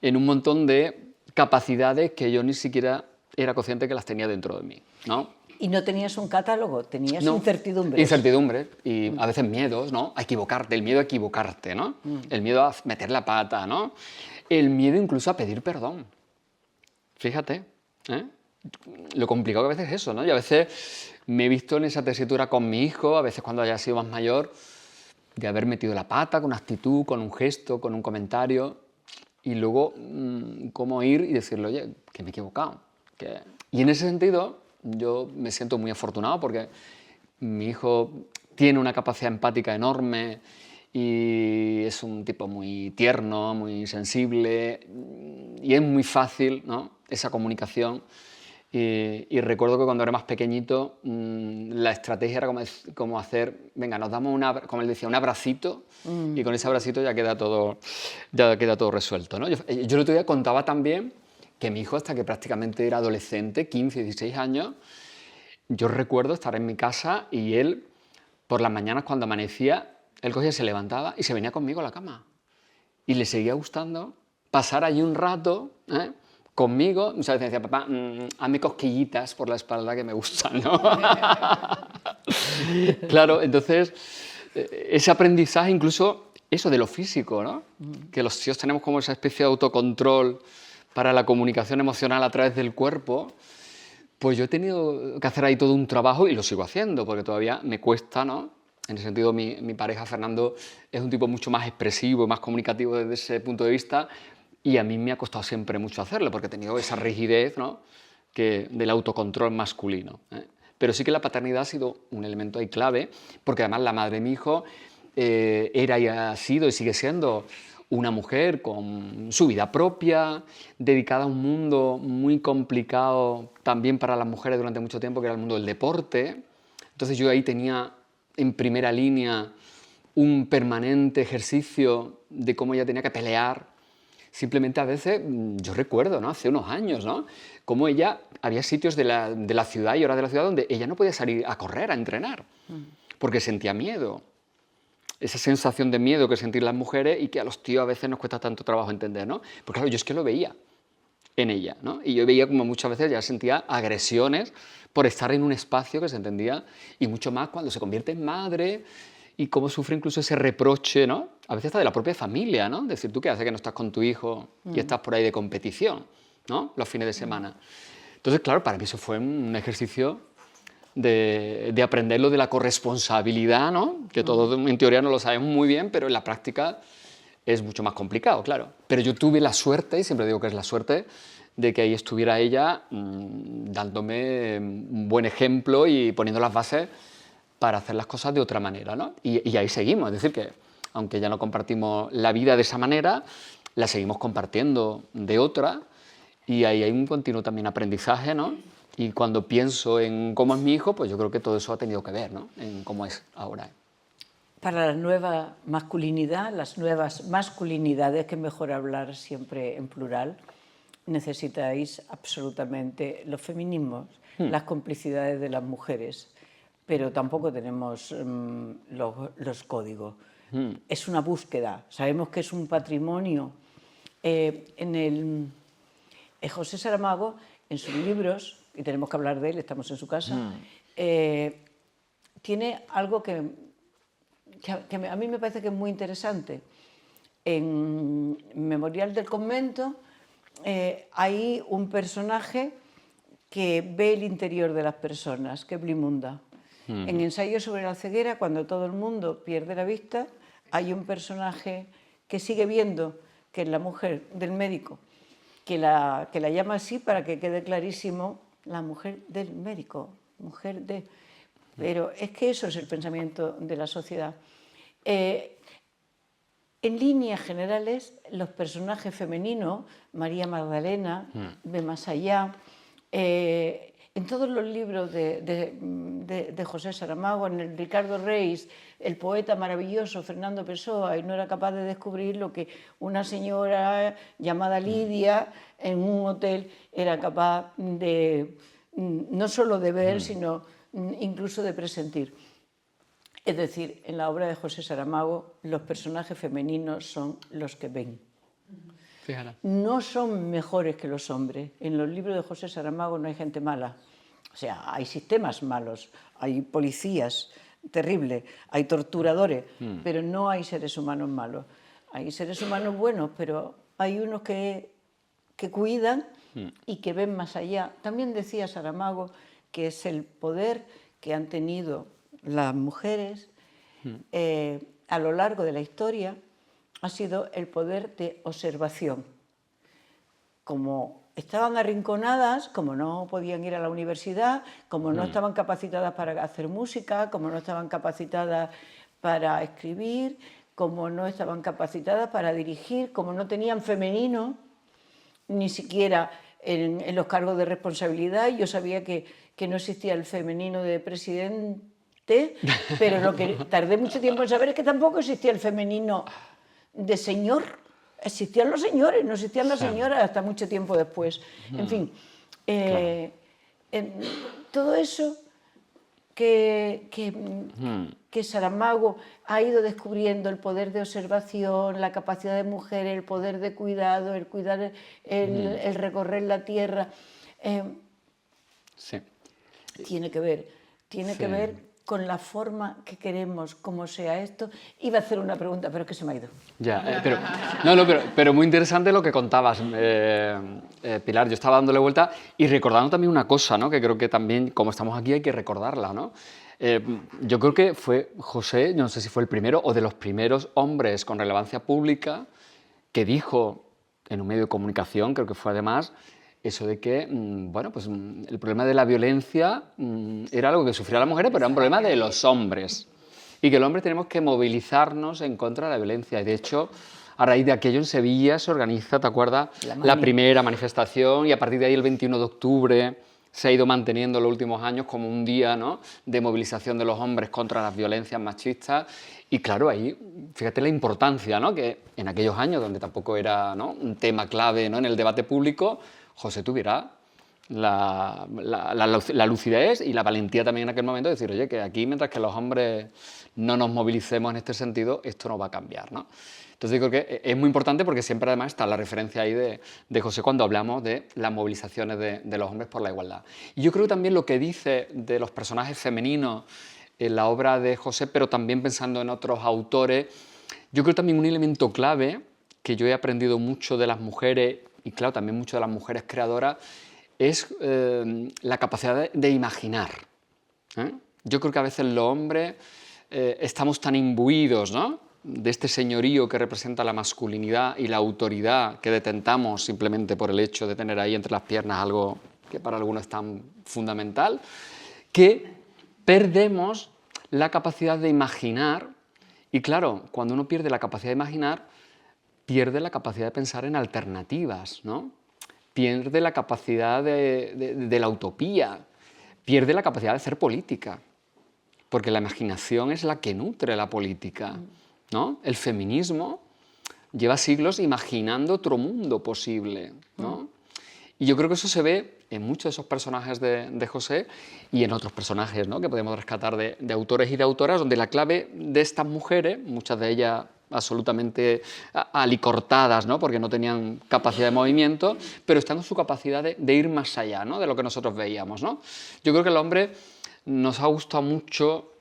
en un montón de capacidades que yo ni siquiera era consciente que las tenía dentro de mí, ¿no? ¿Y no tenías un catálogo? ¿Tenías incertidumbres? Incertidumbres y a veces miedos, ¿no? A equivocarte, el miedo a equivocarte, ¿no? El miedo a meter la pata, ¿no? El miedo incluso a pedir perdón. Fíjate, ¿eh? Lo complicado que a veces es eso, ¿no? Y a veces me he visto en esa tesitura con mi hijo, a veces cuando haya sido más mayor, de haber metido la pata con una actitud, con un gesto, con un comentario, y luego cómo ir y decirle, oye, que me he equivocado. Y en ese sentido yo me siento muy afortunado porque mi hijo tiene una capacidad empática enorme y es un tipo muy tierno, muy sensible, y es muy fácil, ¿no?, esa comunicación. Y recuerdo que cuando era más pequeñito la estrategia era como hacer, venga, nos damos como él decía, un abracito, y con ese abracito ya queda todo resuelto, ¿no? Yo el otro día contaba también que mi hijo, hasta que prácticamente era adolescente, 15, 16 años, yo recuerdo estar en mi casa y él, por las mañanas cuando amanecía, él cogía, se levantaba y se venía conmigo a la cama. Y le seguía gustando pasar allí un rato, ¿eh?, conmigo. Muchas veces decía, papá, hazme cosquillitas por la espalda que me gustan, ¿no? Claro, entonces, ese aprendizaje, incluso eso de lo físico, ¿no? Que los tíos tenemos como esa especie de autocontrol para la comunicación emocional a través del cuerpo, pues yo he tenido que hacer ahí todo un trabajo y lo sigo haciendo, porque todavía me cuesta, ¿no? En ese sentido, mi pareja, Fernando, es un tipo mucho más expresivo y más comunicativo desde ese punto de vista, y a mí me ha costado siempre mucho hacerlo, porque he tenido esa rigidez, ¿no?, del autocontrol masculino, ¿eh? Pero sí que la paternidad ha sido un elemento ahí clave, porque además la madre de mi hijo era y ha sido y sigue siendo una mujer con su vida propia, dedicada a un mundo muy complicado también para las mujeres durante mucho tiempo, que era el mundo del deporte. Entonces yo ahí tenía en primera línea un permanente ejercicio de cómo ella tenía que pelear. Simplemente a veces, yo recuerdo, ¿no?, hace unos años, ¿no?, cómo ella, había sitios de la ciudad y horas de la ciudad donde ella no podía salir a correr, a entrenar, porque sentía miedo. Esa sensación de miedo que sentir las mujeres y que a los tíos a veces nos cuesta tanto trabajo entender, ¿no? Porque claro, yo es que lo veía en ella, ¿no? Y yo veía como muchas veces ya sentía agresiones por estar en un espacio que se entendía, y mucho más cuando se convierte en madre, y cómo sufre incluso ese reproche, ¿no?, a veces hasta de la propia familia, ¿no? Decir, ¿tú qué haces que no estás con tu hijo y estás por ahí de competición, ¿no?, los fines de semana? Entonces, claro, para mí eso fue un ejercicio de aprender lo de la corresponsabilidad, ¿no?, que todos en teoría no lo sabemos muy bien, pero en la práctica es mucho más complicado, claro. Pero yo tuve la suerte, y siempre digo que es la suerte, de que ahí estuviera ella dándome un buen ejemplo y poniendo las bases para hacer las cosas de otra manera, ¿no? Y ahí seguimos, es decir, que aunque ya no compartimos la vida de esa manera, la seguimos compartiendo de otra, y ahí hay un continuo también aprendizaje, ¿no? Y cuando pienso en cómo es mi hijo, pues yo creo que todo eso ha tenido que ver, ¿no?, en cómo es ahora. Para la nueva masculinidad, las nuevas masculinidades, que es mejor hablar siempre en plural, necesitáis absolutamente los feminismos, las complicidades de las mujeres, pero tampoco tenemos los códigos. Es una búsqueda, sabemos que es un patrimonio. José Saramago, en sus libros, y tenemos que hablar de él, estamos en su casa, tiene algo que a mí me parece que es muy interesante. En Memorial del Convento hay un personaje que ve el interior de las personas, que es Blimunda. En Ensayo sobre la ceguera, cuando todo el mundo pierde la vista, hay un personaje que sigue viendo, que es la mujer del médico, que la llama así para que quede clarísimo, la mujer del médico, mujer de... Pero es que eso es el pensamiento de la sociedad. En líneas generales, los personajes femeninos, María Magdalena, de Más allá, en todos los libros de José Saramago, en el Ricardo Reis, el poeta maravilloso Fernando Pessoa, y no era capaz de descubrir lo que una señora llamada Lidia en un hotel era capaz de, no solo de ver, sino incluso de presentir. Es decir, en la obra de José Saramago, los personajes femeninos son los que ven. Fíjate. No son mejores que los hombres. En los libros de José Saramago no hay gente mala. O sea, hay sistemas malos, hay policías terribles, hay torturadores, pero no hay seres humanos malos. Hay seres humanos buenos, pero hay unos que cuidan y que ven más allá. También decía Saramago que es el poder que han tenido las mujeres a lo largo de la historia, ha sido el poder de observación. Como estaban arrinconadas, como no podían ir a la universidad, como no estaban capacitadas para hacer música, como no estaban capacitadas para escribir, como no estaban capacitadas para dirigir, como no tenían femenino, ni siquiera en los cargos de responsabilidad. Yo sabía que no existía el femenino de presidente, pero lo que tardé mucho tiempo en saber es que tampoco existía el femenino de señor. Existían los señores, no existían las señoras hasta mucho tiempo después. En fin, todo eso que Saramago ha ido descubriendo, el poder de observación, la capacidad de mujer, el poder de cuidado, el cuidar, el recorrer la tierra, tiene que ver con la forma que queremos, cómo sea esto. Iba a hacer una pregunta, pero es que se me ha ido. Ya, pero muy interesante lo que contabas, Pilar. Yo estaba dándole vuelta y recordando también una cosa, ¿no?, que creo que también, como estamos aquí, hay que recordarla, ¿no? Yo creo que fue José, yo no sé si fue el primero o de los primeros hombres con relevancia pública que dijo en un medio de comunicación, creo que fue además, eso de que, bueno, pues el problema de la violencia era algo que sufrían las mujeres, pero era un problema de los hombres. Y que los hombres tenemos que movilizarnos en contra de la violencia. Y de hecho, A raíz de aquello en Sevilla se organiza, ¿te acuerdas? La La Mani. primera manifestación y a partir de ahí el 21 de octubre se ha ido manteniendo en los últimos años como un día, ¿no?, de movilización de los hombres contra las violencias machistas. Y claro, ahí, fíjate la importancia, ¿no?, que en aquellos años donde tampoco era, ¿no?, un tema clave, ¿no?, en el debate público, José tuviera la lucidez y la valentía también en aquel momento de decir, oye, que aquí mientras que los hombres no nos movilicemos en este sentido, esto no va a cambiar, ¿no? Entonces yo creo que es muy importante porque siempre además está la referencia ahí de José cuando hablamos de las movilizaciones de los hombres por la igualdad. Y yo creo que también lo que dice de los personajes femeninos en la obra de José, pero también pensando en otros autores, yo creo también un elemento clave que yo he aprendido mucho de las mujeres y claro, también mucho de las mujeres creadoras, es la capacidad de imaginar. Yo creo que a veces los hombres estamos tan imbuidos, ¿no?, de este señorío que representa la masculinidad y la autoridad que detentamos simplemente por el hecho de tener ahí entre las piernas algo que para algunos es tan fundamental, que perdemos la capacidad de imaginar y claro, cuando uno pierde la capacidad de imaginar, pierde la capacidad de pensar en alternativas, ¿no? Pierde la capacidad de la utopía, pierde la capacidad de hacer política, porque la imaginación es la que nutre la política, ¿no? El feminismo lleva siglos imaginando otro mundo posible, ¿no? Y yo creo que eso se ve en muchos de esos personajes de José y en otros personajes, ¿no?, que podemos rescatar de autores y de autoras, donde la clave de estas mujeres, muchas de ellas absolutamente alicortadas, ¿no?, porque no tenían capacidad de movimiento, pero están en su capacidad de ir más allá, ¿no?, de lo que nosotros veíamos, ¿no? Yo creo que al hombre nos ha gustado mucho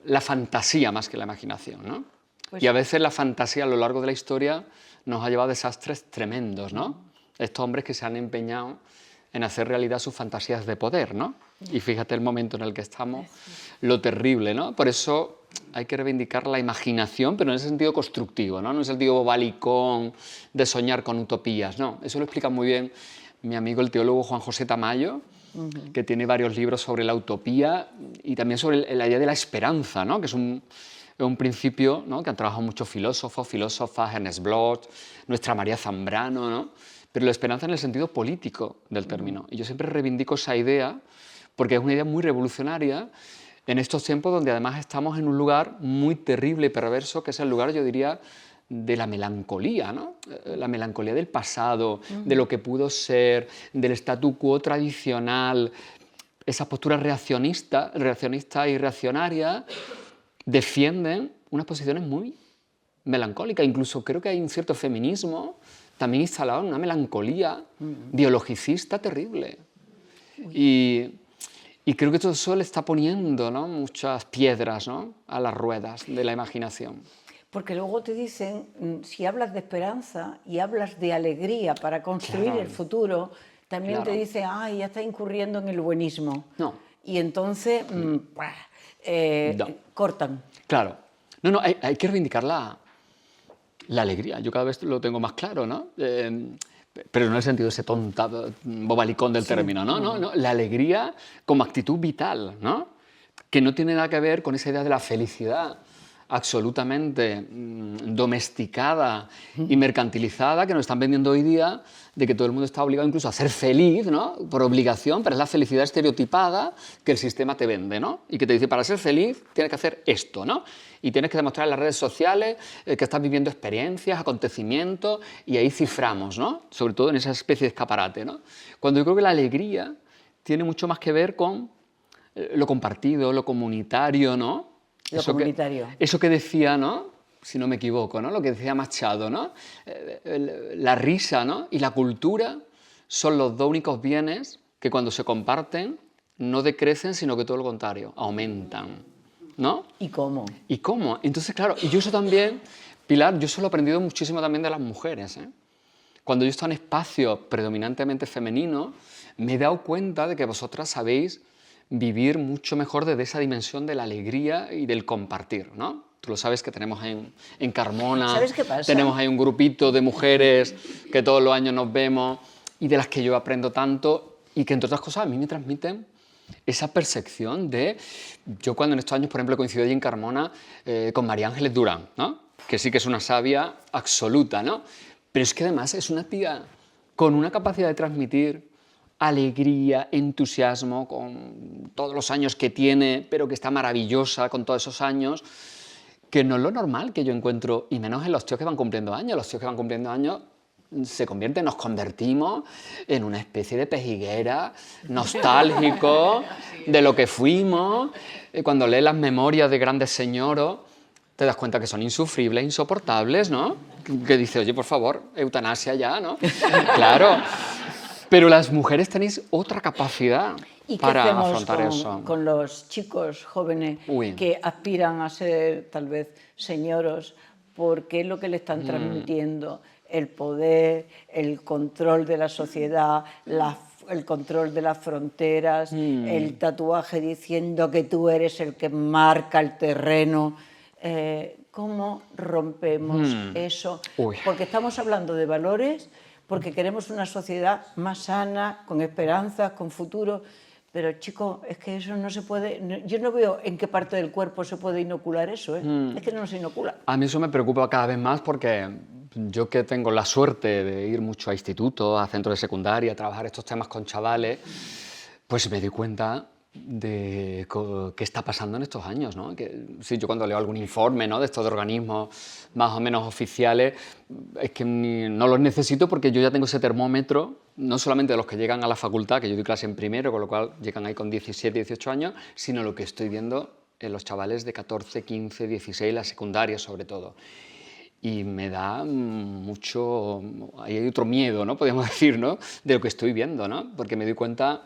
la fantasía más que la imaginación, ¿no? Pues y a veces la fantasía a lo largo de la historia nos ha llevado a desastres tremendos, ¿no? Estos hombres que se han empeñado en hacer realidad sus fantasías de poder, ¿no? Y fíjate el momento en el que estamos, lo terrible, ¿no? Por eso hay que reivindicar la imaginación, pero en ese sentido constructivo, ¿no? No en el sentido bobalicón de soñar con utopías, no. Eso lo explica muy bien mi amigo el teólogo Juan José Tamayo, que tiene varios libros sobre la utopía y también sobre la idea de la esperanza, ¿no?, que es un principio, ¿no?, que han trabajado muchos filósofos, filósofas, Ernest Bloch, nuestra María Zambrano, ¿no?, pero la esperanza en el sentido político del término. Y yo siempre reivindico esa idea porque es una idea muy revolucionaria en estos tiempos donde además estamos en un lugar muy terrible y perverso, que es el lugar, yo diría, de la melancolía, ¿no? La melancolía del pasado, de lo que pudo ser, del statu quo tradicional, esa postura reaccionista y reaccionaria defienden unas posiciones muy melancólicas. Incluso creo que hay un cierto feminismo también instalado en una melancolía biologicista terrible. Y creo que todo eso le está poniendo, ¿no?, muchas piedras, ¿no?, a las ruedas de la imaginación. Porque luego te dicen, si hablas de esperanza y hablas de alegría para construir el futuro, también te dicen, ay, ya está incurriendo en el buenismo. No. Y entonces, cortan. Claro. No, hay que reivindicar la alegría. Yo cada vez lo tengo más claro, ¿no? Pero no en el sentido de ese tonta, bobalicón del término, ¿no? No, la alegría como actitud vital, ¿no? Que no tiene nada que ver con esa idea de la felicidad absolutamente domesticada y mercantilizada que nos están vendiendo hoy día, de que todo el mundo está obligado incluso a ser feliz, ¿no?, por obligación, pero es la felicidad estereotipada que el sistema te vende, ¿no? Y que te dice, para ser feliz tienes que hacer esto, ¿no? Y tienes que demostrar en las redes sociales que estás viviendo experiencias, acontecimientos, y ahí ciframos, ¿no?, sobre todo en esa especie de escaparate, ¿no? Cuando yo creo que la alegría tiene mucho más que ver con lo compartido, lo comunitario, ¿no? Eso que decía, ¿no?, si no me equivoco, ¿no?, lo que decía Machado, ¿no?, la risa, ¿no?, y la cultura son los dos únicos bienes que cuando se comparten no decrecen, sino que todo lo contrario, aumentan, ¿no? ¿Y cómo? ¿Y cómo? Entonces, claro, y yo eso también, Pilar, yo eso lo he aprendido muchísimo también de las mujeres, ¿eh? Cuando yo estoy en espacios predominantemente femeninos, me he dado cuenta de que vosotras sabéis vivir mucho mejor desde esa dimensión de la alegría y del compartir, ¿no? Tú lo sabes que tenemos en Carmona, ¿Sabes qué pasa? tenemos ahí un grupito de mujeres que todos los años nos vemos y de las que yo aprendo tanto y que, entre otras cosas, a mí me transmiten esa percepción de... Yo cuando en estos años, por ejemplo, coincidí allí en Carmona con María Ángeles Durán, ¿no?, que sí que es una sabia absoluta, ¿no? Pero es que además es una tía con una capacidad de transmitir alegría, entusiasmo, con todos los años que tiene, pero que está maravillosa con todos esos años, que no es lo normal que yo encuentro, y menos en los tíos que van cumpliendo años. Los tíos que van cumpliendo años nos convertimos en una especie de pejiguera nostálgico de lo que fuimos. Cuando lees las memorias de grandes señoros, te das cuenta que son insufribles, insoportables, ¿no? Que dices, oye, por favor, eutanasia ya, ¿no? Claro. Pero las mujeres tenéis otra capacidad para afrontar eso. Con los chicos jóvenes que aspiran a ser tal vez señoros? Porque es lo que le están transmitiendo, el poder, el control de la sociedad, el control de las fronteras, el tatuaje diciendo que tú eres el que marca el terreno. ¿Cómo rompemos eso? Porque estamos hablando de valores, porque queremos una sociedad más sana, con esperanzas, con futuro, pero chicos, es que eso no se puede, yo no veo en qué parte del cuerpo se puede inocular eso, es que no se inocula. A mí eso me preocupa cada vez más porque yo, que tengo la suerte de ir mucho a institutos, a centros de secundaria, a trabajar estos temas con chavales, pues me doy cuenta de qué está pasando en estos años, ¿no? Que, sí, yo cuando leo algún informe, ¿no?, de estos organismos más o menos oficiales, es que no los necesito porque yo ya tengo ese termómetro, no solamente de los que llegan a la facultad, que yo doy clase en primero, con lo cual llegan ahí con 17, 18 años, sino lo que estoy viendo en los chavales de 14, 15, 16, la secundaria sobre todo. Y me da mucho, ahí hay otro miedo, ¿no?, podríamos decir, ¿no?, de lo que estoy viendo, ¿no?, porque me doy cuenta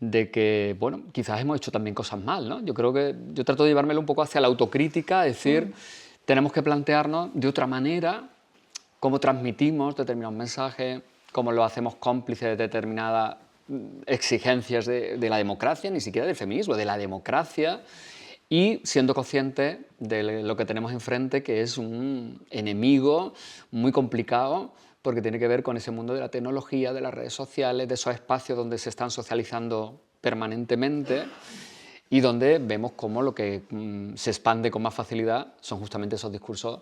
de que, bueno, quizás hemos hecho también cosas mal, ¿no? Yo creo que yo trato de llevármelo un poco hacia la autocrítica, es decir, tenemos que plantearnos de otra manera cómo transmitimos determinados mensajes, cómo lo hacemos cómplice de determinadas exigencias de la democracia, ni siquiera del feminismo, de la democracia, y siendo conscientes de lo que tenemos enfrente, que es un enemigo muy complicado, porque tiene que ver con ese mundo de la tecnología, de las redes sociales, de esos espacios donde se están socializando permanentemente y donde vemos cómo lo que se expande con más facilidad son justamente esos discursos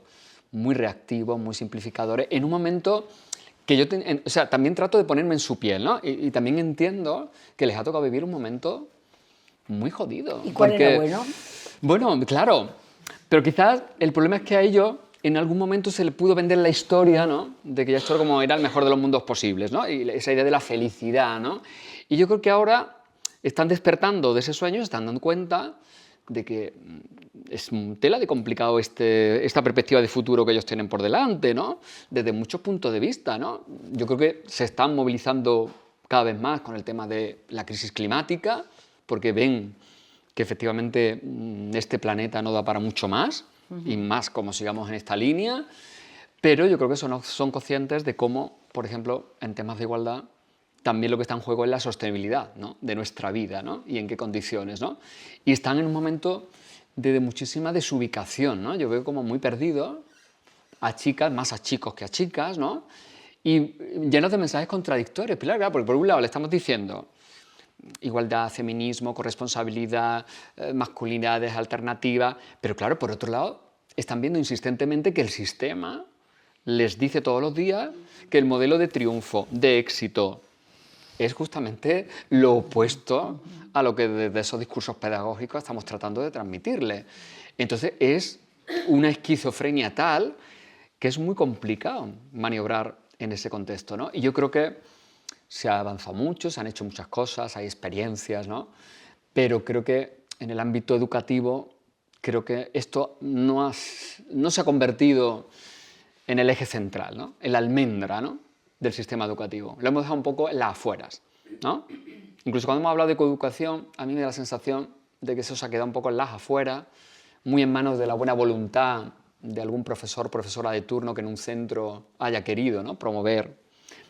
muy reactivos, muy simplificadores, en un momento que yo también trato de ponerme en su piel, ¿no? Y también entiendo que les ha tocado vivir un momento muy jodido. ¿Y cuál era bueno? Bueno, claro, pero quizás el problema es que a ellos en algún momento se le pudo vender la historia, ¿no?, de que ya esto como era el mejor de los mundos posibles, ¿no?, y esa idea de la felicidad, ¿no? Y yo creo que ahora están despertando de ese sueño, se están dando cuenta de que es tela de complicado esta perspectiva de futuro que ellos tienen por delante, ¿no?, desde muchos puntos de vista, ¿no? Yo creo que se están movilizando cada vez más con el tema de la crisis climática, porque ven que efectivamente este planeta no da para mucho más, y más como sigamos en esta línea, pero yo creo que son conscientes de cómo, por ejemplo, en temas de igualdad, también lo que está en juego es la sostenibilidad, ¿no?, de nuestra vida, ¿no?, y en qué condiciones, ¿no? Y están en un momento de muchísima desubicación, ¿no? Yo veo como muy perdidos a chicas, más a chicos que a chicas, ¿no?, y llenos de mensajes contradictorios. Claro, porque por un lado le estamos diciendo igualdad, feminismo, corresponsabilidad, masculinidades alternativas, pero claro, por otro lado, están viendo insistentemente que el sistema les dice todos los días que el modelo de triunfo, de éxito, es justamente lo opuesto a lo que desde esos discursos pedagógicos estamos tratando de transmitirles. Entonces es una esquizofrenia tal que es muy complicado maniobrar en ese contexto, ¿no? Y yo creo que se ha avanzado mucho, se han hecho muchas cosas, hay experiencias, ¿no? Pero creo que en el ámbito educativo, creo que esto no se ha convertido en el eje central, ¿no?, en la almendra, ¿no?, del sistema educativo. Lo hemos dejado un poco en las afueras, ¿no? Incluso cuando hemos hablado de coeducación, a mí me da la sensación de que eso se ha quedado un poco en las afueras, muy en manos de la buena voluntad de algún profesor, profesora de turno que en un centro haya querido, ¿no?, promover,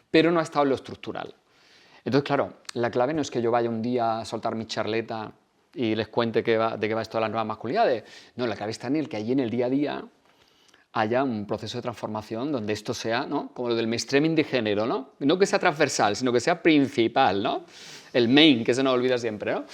pero no ha estado en lo estructural. Entonces, claro, la clave no es que yo vaya un día a soltar mi charleta y les cuente de qué va esto de las nuevas masculinidades. No, la clave está en el que allí en el día a día haya un proceso de transformación donde esto sea, ¿no?, como lo del mainstreaming de género, ¿no? No que sea transversal, sino que sea principal, ¿no? El main, que se nos olvida siempre, ¿no?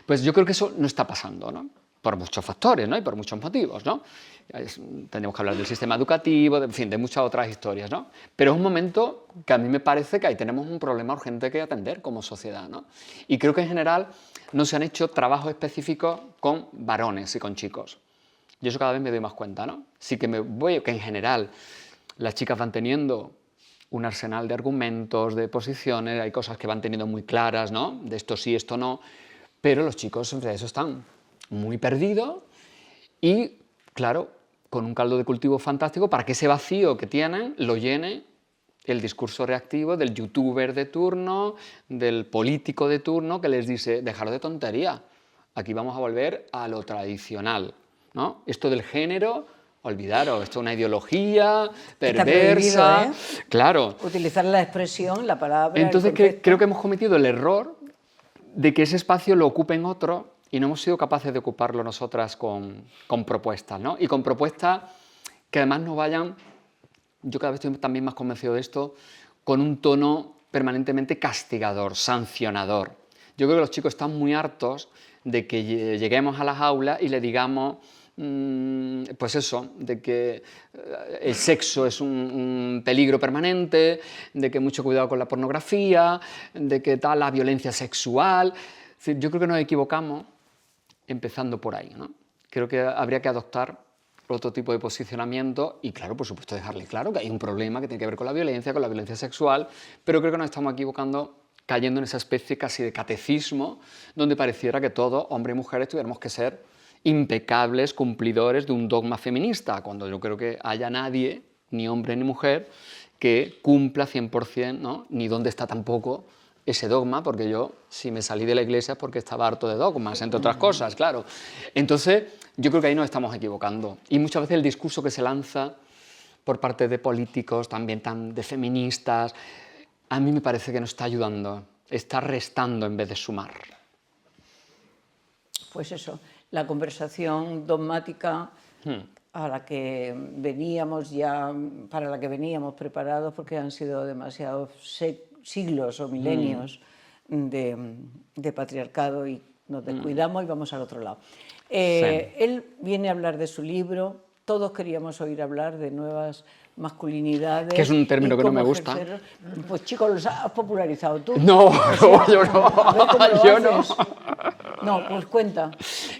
Pues yo creo que eso no está pasando, ¿no? por muchos factores, ¿no? Y por muchos motivos, ¿no? Tendríamos que hablar del sistema educativo, en fin, de muchas otras historias, ¿no? Pero es un momento que a mí me parece que ahí tenemos un problema urgente que atender como sociedad, ¿no? Y creo que en general no se han hecho trabajos específicos con varones y con chicos. Y eso cada vez me doy más cuenta, ¿no? Sí que me veo que en general las chicas van teniendo un arsenal de argumentos, de posiciones, hay cosas que van teniendo muy claras, ¿no? De esto sí, esto no, pero los chicos entre eso están muy perdidos y, claro, con un caldo de cultivo fantástico para que ese vacío que tienen lo llene el discurso reactivo del youtuber de turno, del político de turno que les dice, dejaros de tontería, aquí vamos a volver a lo tradicional, ¿no? Esto del género, olvidaros, esto es una ideología perversa. Está prohibido, ¿eh? Claro. Utilizar la expresión, la palabra, Entonces el concepto. creo que hemos cometido el error de que ese espacio lo ocupen otros y no hemos sido capaces de ocuparlo nosotras con propuestas, ¿no? Y con propuestas que además no vayan, yo cada vez estoy también más convencido de esto, con un tono permanentemente castigador, sancionador. Yo creo que los chicos están muy hartos de que lleguemos a las aulas y le digamos, pues eso, de que el sexo es un peligro permanente, de que mucho cuidado con la pornografía, de que tal la violencia sexual. Es decir, yo creo que nos equivocamos empezando por ahí, ¿no? Creo que habría que adoptar otro tipo de posicionamiento y, claro, por supuesto, dejarle claro que hay un problema que tiene que ver con la violencia sexual, pero creo que nos estamos equivocando cayendo en esa especie casi de catecismo donde pareciera que todos, hombres y mujeres, tuviéramos que ser impecables cumplidores de un dogma feminista, cuando yo creo que haya nadie, ni hombre ni mujer, que cumpla 100%, ¿no? Ni dónde está tampoco ese dogma, porque yo, si me salí de la iglesia es porque estaba harto de dogmas, entre otras cosas, claro. Entonces, yo creo que ahí nos estamos equivocando. Y muchas veces el discurso que se lanza por parte de políticos, también de feministas, a mí me parece que no está ayudando, está restando en vez de sumar. Pues eso, la conversación dogmática a la que veníamos ya, para la que veníamos preparados, porque han sido demasiados siglos o milenios de patriarcado y nos descuidamos y vamos al otro lado. Él viene a hablar de su libro, todos queríamos oír hablar de nuevas masculinidades. Que es un término que no me gusta. Pues chicos, los has popularizado tú. No, yo no. Yo no. No, pues cuenta.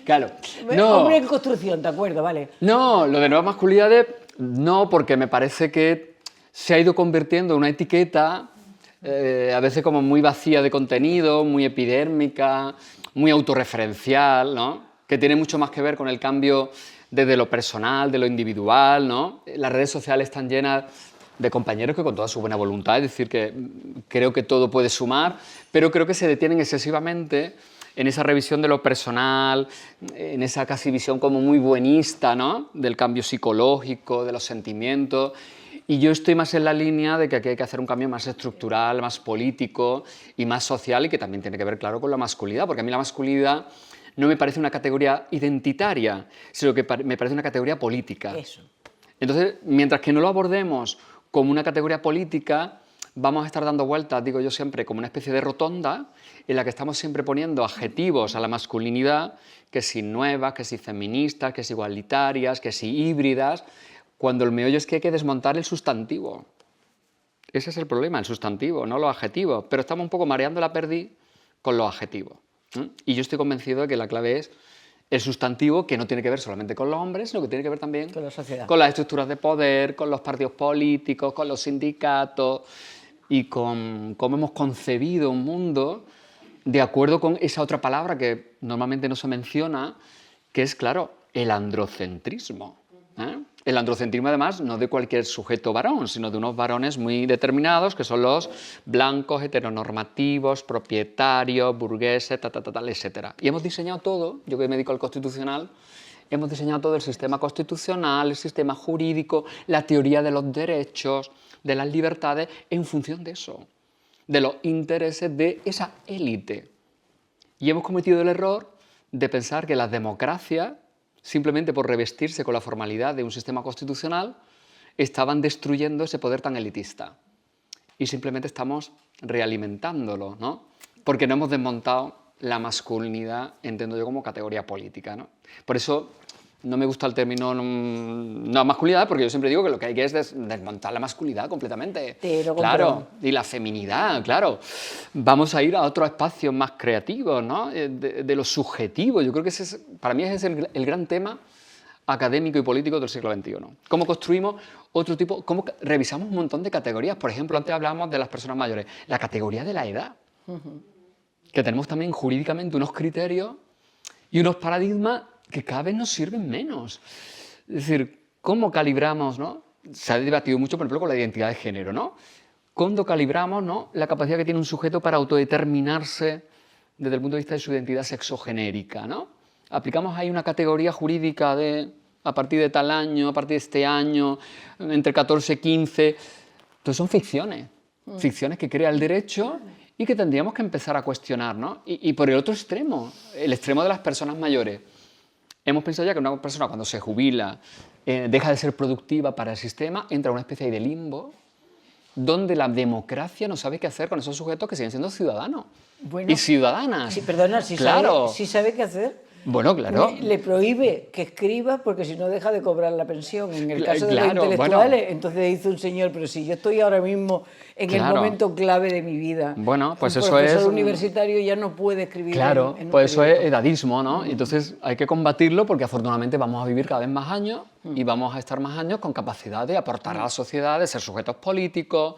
Claro. No. Hombre en construcción, ¿te acuerdas? Vale. No, lo de nuevas masculinidades, no, porque me parece que se ha ido convirtiendo en una etiqueta a veces como muy vacía de contenido, muy epidérmica, muy autorreferencial, ¿no? Que tiene mucho más que ver con el cambio desde lo personal, de lo individual, ¿no? Las redes sociales están llenas de compañeros que con toda su buena voluntad, es decir, que creo que todo puede sumar, pero creo que se detienen excesivamente en esa revisión de lo personal, en esa casi visión como muy buenista, ¿no? Del cambio psicológico, de los sentimientos. Y yo estoy más en la línea de que aquí hay que hacer un cambio más estructural, más político y más social, y que también tiene que ver, claro, con la masculinidad, porque a mí la masculinidad no me parece una categoría identitaria, sino que me parece una categoría política. Eso. Entonces, mientras que no lo abordemos como una categoría política, vamos a estar dando vueltas, digo yo siempre, como una especie de rotonda en la que estamos siempre poniendo adjetivos a la masculinidad, que si nuevas, que si feministas, que si igualitarias, que si híbridas, cuando el meollo es que hay que desmontar el sustantivo. Ese es el problema, el sustantivo, no los adjetivos, pero estamos un poco mareando la perdiz con los adjetivos. Y yo estoy convencido de que la clave es el sustantivo, que no tiene que ver solamente con los hombres, sino que tiene que ver también con la sociedad, con las estructuras de poder, con los partidos políticos, con los sindicatos y con cómo hemos concebido un mundo de acuerdo con esa otra palabra que normalmente no se menciona, que es, claro, el androcentrismo. El androcentrismo, además, no de cualquier sujeto varón, sino de unos varones muy determinados, que son los blancos, heteronormativos, propietarios, burgueses, tal, etc. Y hemos diseñado todo, yo que me dedico al constitucional, hemos diseñado todo el sistema constitucional, el sistema jurídico, la teoría de los derechos, de las libertades, en función de eso, de los intereses de esa élite. Y hemos cometido el error de pensar que las democracias, simplemente por revestirse con la formalidad de un sistema constitucional, estaban destruyendo ese poder tan elitista. Y simplemente estamos realimentándolo, ¿no? Porque no hemos desmontado la masculinidad, entiendo yo, como categoría política, ¿no? Por eso no me gusta el término no masculinidad, porque yo siempre digo que lo que hay que es desmontar la masculinidad completamente. Claro, y la feminidad, claro. Vamos a ir a otros espacios más creativos, ¿no? De lo subjetivo. Yo creo que para mí ese es el gran tema académico y político del siglo XXI. ¿Cómo construimos otro tipo? ¿Cómo revisamos un montón de categorías? Por ejemplo, antes hablábamos de las personas mayores. La categoría de la edad. Que tenemos también jurídicamente unos criterios y unos paradigmas que cada vez nos sirven menos. Es decir, ¿cómo calibramos, ¿no? Se ha debatido mucho, por ejemplo, con la identidad de género, ¿no? ¿Cuándo calibramos, ¿no?, la capacidad que tiene un sujeto para autodeterminarse desde el punto de vista de su identidad sexogenérica, ¿no? Aplicamos ahí una categoría jurídica de a partir de tal año, a partir de este año, entre 14 y 15. Entonces son ficciones, ficciones que crea el derecho y que tendríamos que empezar a cuestionar, ¿no? Y por el otro extremo, el extremo de las personas mayores. Hemos pensado ya que una persona cuando se jubila deja de ser productiva para el sistema, entra a una especie de limbo donde la democracia no sabe qué hacer con esos sujetos que siguen siendo ciudadanos y ciudadanas. Sí, perdona, claro. sí sabe qué hacer. Bueno, claro. Le prohíbe que escriba porque si no deja de cobrar la pensión. En el caso de los intelectuales, entonces dice un señor, pero si yo estoy ahora mismo en el momento clave de mi vida, bueno, pues un profesor universitario ya no puede escribir. Claro, pues eso es edadismo, ¿no? Entonces hay que combatirlo porque afortunadamente vamos a vivir cada vez más años y vamos a estar más años con capacidad de aportar a la sociedad, de ser sujetos políticos,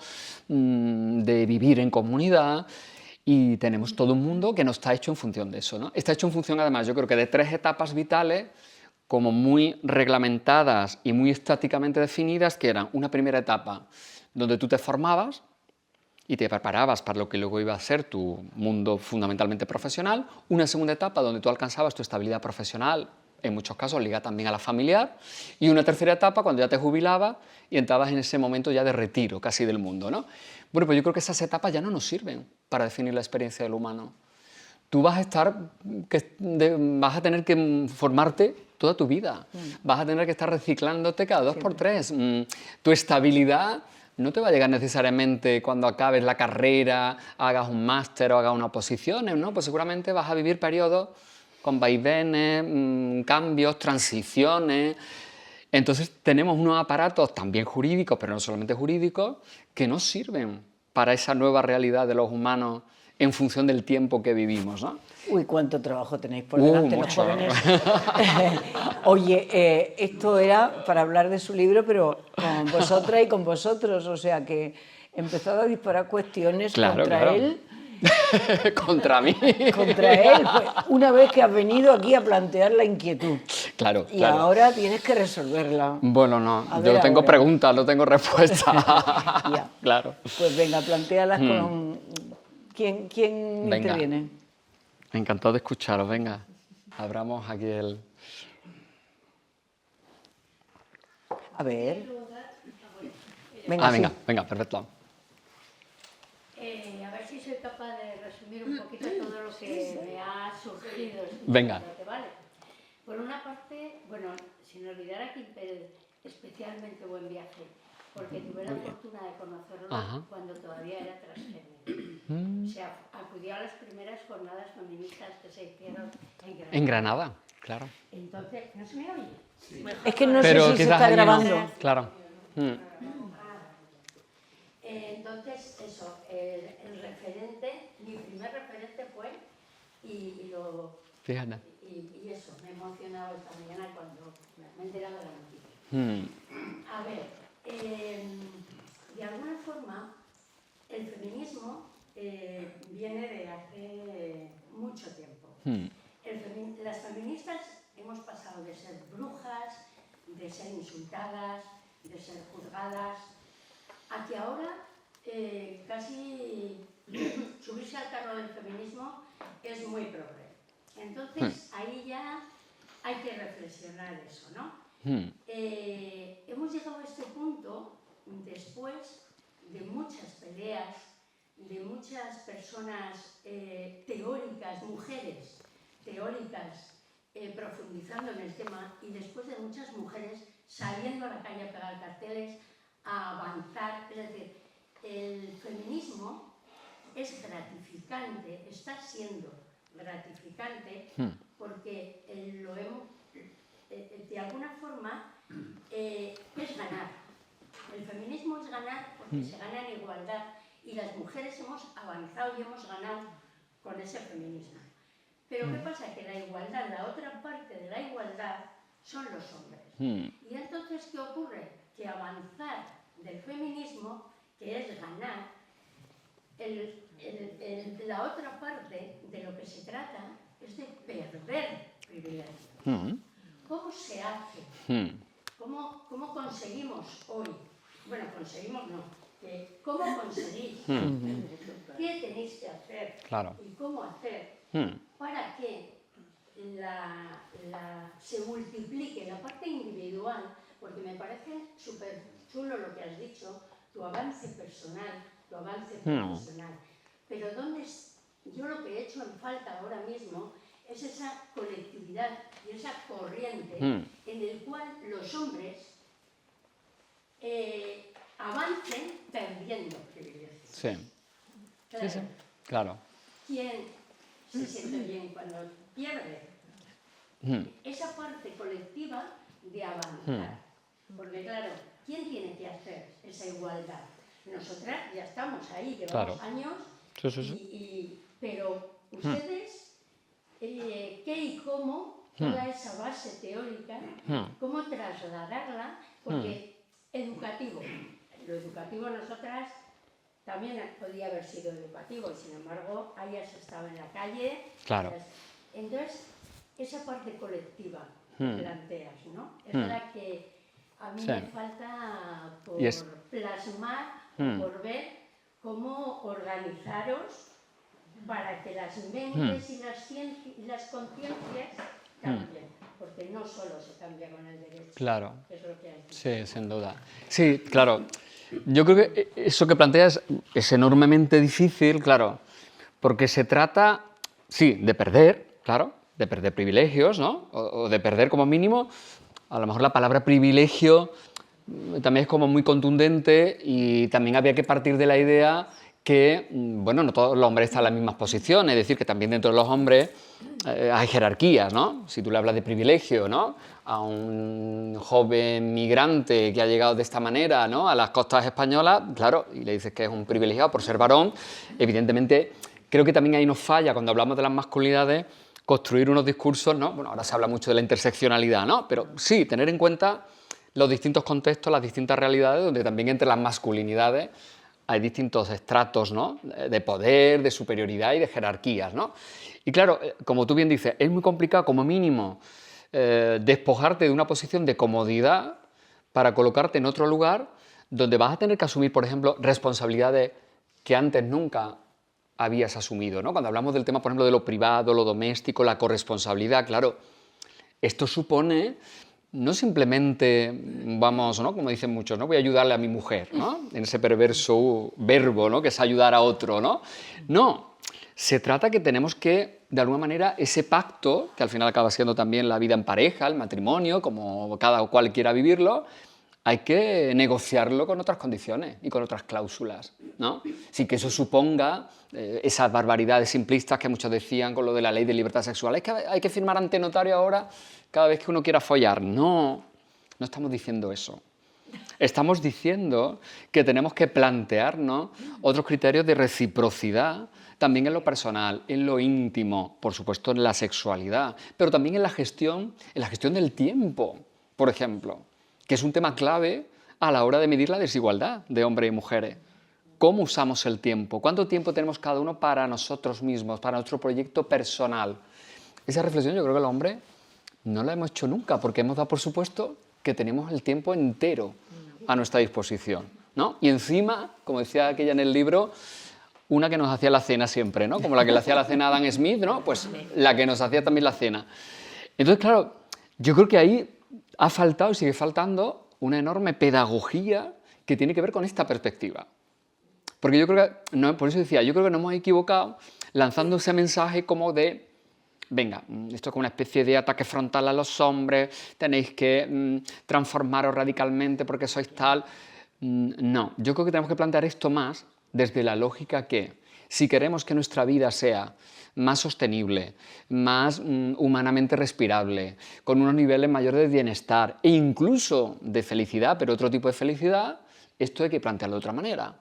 de vivir en comunidad. Y tenemos todo un mundo que no está hecho en función de eso, ¿no? Está hecho en función, además, yo creo que de 3 etapas vitales como muy reglamentadas y muy estáticamente definidas, que eran una primera etapa donde tú te formabas y te preparabas para lo que luego iba a ser tu mundo fundamentalmente profesional, una segunda etapa donde tú alcanzabas tu estabilidad profesional, en muchos casos ligada también a la familiar, y una tercera etapa cuando ya te jubilabas y entrabas en ese momento ya de retiro casi del mundo, ¿no? Bueno, pues yo creo que esas etapas ya no nos sirven para definir la experiencia del humano. Tú vas a tener que formarte toda tu vida, vas a tener que estar reciclándote cada 2 por 3. Tu estabilidad no te va a llegar necesariamente cuando acabes la carrera, hagas un máster o hagas una oposición, ¿no? Pues seguramente vas a vivir periodos con vaivenes, cambios, transiciones. Entonces tenemos unos aparatos también jurídicos, pero no solamente jurídicos, que nos sirven para esa nueva realidad de los humanos en función del tiempo que vivimos, ¿no? Uy, cuánto trabajo tenéis por delante los jóvenes. Oye, esto era para hablar de su libro, pero con vosotras y con vosotros, o sea que he empezado a disparar cuestiones contra él. Contra mí. Contra él, pues, una vez que has venido aquí a plantear la inquietud. Claro, y ahora tienes que resolverla. Bueno, no, yo tengo preguntas, no tengo respuestas. Ya. Claro. Pues venga, plantéalas con... ¿Quién interviene? Encantado de escucharos, venga. Abramos aquí el... A ver. Venga, perfecto. A ver si soy capaz de resumir un poquito todo lo que me ha surgido. Venga. ¿Vale? Por una parte, bueno, sin olvidar a Quimper, especialmente buen viaje, porque tuve la fortuna de conocerlo cuando todavía era transgénero. O sea, acudió a las primeras jornadas feministas que se hicieron en Granada. En Granada, claro. Entonces, ¿no se me oye? Sí. Es que no sé si se está grabando. No. Claro. Entonces, eso, el referente, mi primer referente fue, Fíjate. Y eso, me he emocionado esta mañana cuando me he enterado de la noticia. A ver, de alguna forma, el feminismo viene de hace mucho tiempo. Las feministas hemos pasado de ser brujas, de ser insultadas, de ser juzgadas, a que ahora casi subirse al carro del feminismo es muy progre. Entonces ahí ya hay que reflexionar eso, ¿no? Hemos llegado a este punto después de muchas peleas, de muchas personas teóricas, mujeres teóricas, profundizando en el tema, y después de muchas mujeres saliendo a la calle a pegar carteles, a avanzar. Es decir, el feminismo es gratificante, está siendo gratificante porque de alguna forma es ganar. El feminismo es ganar porque se gana en igualdad y las mujeres hemos avanzado y hemos ganado con ese feminismo. Pero ¿qué pasa? Que la igualdad, la otra parte de la igualdad son los hombres. Y entonces, ¿qué ocurre? Que avanzar del feminismo, que es ganar, la otra parte de lo que se trata es de perder privilegios. ¿Cómo se hace? ¿Cómo conseguimos hoy? Bueno, conseguimos no. ¿Cómo conseguís? ¿Qué tenéis que hacer? Claro. ¿Y cómo hacer? Para que se multiplique la parte individual, porque me parece súper chulo lo que has dicho, tu avance personal, tu avance profesional. Pero yo lo que he hecho en falta ahora mismo es esa colectividad y esa corriente en el cual los hombres avancen perdiendo privilegios. Sí. Claro. Sí, sí. Claro. ¿Quién se siente bien cuando pierde? Esa parte colectiva de avanzar. Porque claro, ¿quién tiene que hacer esa igualdad? Nosotras ya estamos ahí, llevamos años, pero ustedes, ¿qué y cómo? Toda esa base teórica, ¿cómo trasladarla? Porque educativo, lo educativo nosotras también podía haber sido educativo, y sin embargo, hayas estado en la calle. Claro. Entonces, esa parte colectiva que planteas, ¿no? Es la que a mí me falta por plasmar, por ver cómo organizaros para que las mentes y las conciencias cambien. Porque no solo se cambia con el derecho. Claro. Es lo que hay. Sí, sin duda. Sí, claro. Yo creo que eso que planteas es enormemente difícil, claro, porque se trata, sí, de perder, claro, de perder privilegios, ¿no? O de perder como mínimo, a lo mejor la palabra privilegio también es como muy contundente y también había que partir de la idea que, bueno, no todos los hombres están en las mismas posiciones, es decir, que también dentro de los hombres hay jerarquías, ¿no? Si tú le hablas de privilegio, ¿no?, a un joven migrante que ha llegado de esta manera, ¿no?, a las costas españolas, claro, y le dices que es un privilegiado por ser varón, evidentemente creo que también ahí nos falla cuando hablamos de las masculinidades construir unos discursos, ¿no? Bueno, ahora se habla mucho de la interseccionalidad, ¿no?, pero sí, tener en cuenta los distintos contextos, las distintas realidades, donde también entre las masculinidades hay distintos estratos, ¿no?, de poder, de superioridad y de jerarquías, ¿no? Y claro, como tú bien dices, es muy complicado como mínimo despojarte de una posición de comodidad para colocarte en otro lugar donde vas a tener que asumir, por ejemplo, responsabilidades que antes nunca habías asumido, ¿no? Cuando hablamos del tema, por ejemplo, de lo privado, lo doméstico, la corresponsabilidad, claro, esto supone no simplemente, vamos, ¿no?, como dicen muchos, ¿no?, voy a ayudarle a mi mujer, ¿no?, en ese perverso verbo, ¿no?, que es ayudar a otro, ¿no? No, se trata que tenemos que, de alguna manera, ese pacto, que al final acaba siendo también la vida en pareja, el matrimonio, como cada cual quiera vivirlo, hay que negociarlo con otras condiciones y con otras cláusulas, ¿no? Sin que eso suponga esas barbaridades simplistas que muchos decían con lo de la ley de libertad sexual. Es que hay que firmar ante notario ahora cada vez que uno quiera follar. No, no estamos diciendo eso. Estamos diciendo que tenemos que plantearnos otros criterios de reciprocidad, también en lo personal, en lo íntimo, por supuesto en la sexualidad, pero también en la gestión del tiempo, por ejemplo, que es un tema clave a la hora de medir la desigualdad de hombres y mujeres. ¿Cómo usamos el tiempo? ¿Cuánto tiempo tenemos cada uno para nosotros mismos, para nuestro proyecto personal? Esa reflexión yo creo que los hombres no la hemos hecho nunca, porque hemos dado por supuesto que tenemos el tiempo entero a nuestra disposición, ¿no? Y encima, como decía aquella en el libro, una que nos hacía la cena siempre, ¿no? Como la que le hacía la cena a Adam Smith, ¿no? Pues la que nos hacía también la cena. Entonces, claro, yo creo que ahí ha faltado y sigue faltando una enorme pedagogía que tiene que ver con esta perspectiva. Porque yo creo que, no, por eso decía, yo creo que nos hemos equivocado lanzando ese mensaje como de, venga, esto es como una especie de ataque frontal a los hombres, tenéis que transformaros radicalmente porque sois tal. No, yo creo que tenemos que plantear esto más desde la lógica que Si queremos que nuestra vida sea más sostenible, más humanamente respirable, con unos niveles mayores de bienestar e incluso de felicidad, pero otro tipo de felicidad, esto hay que plantearlo de otra manera,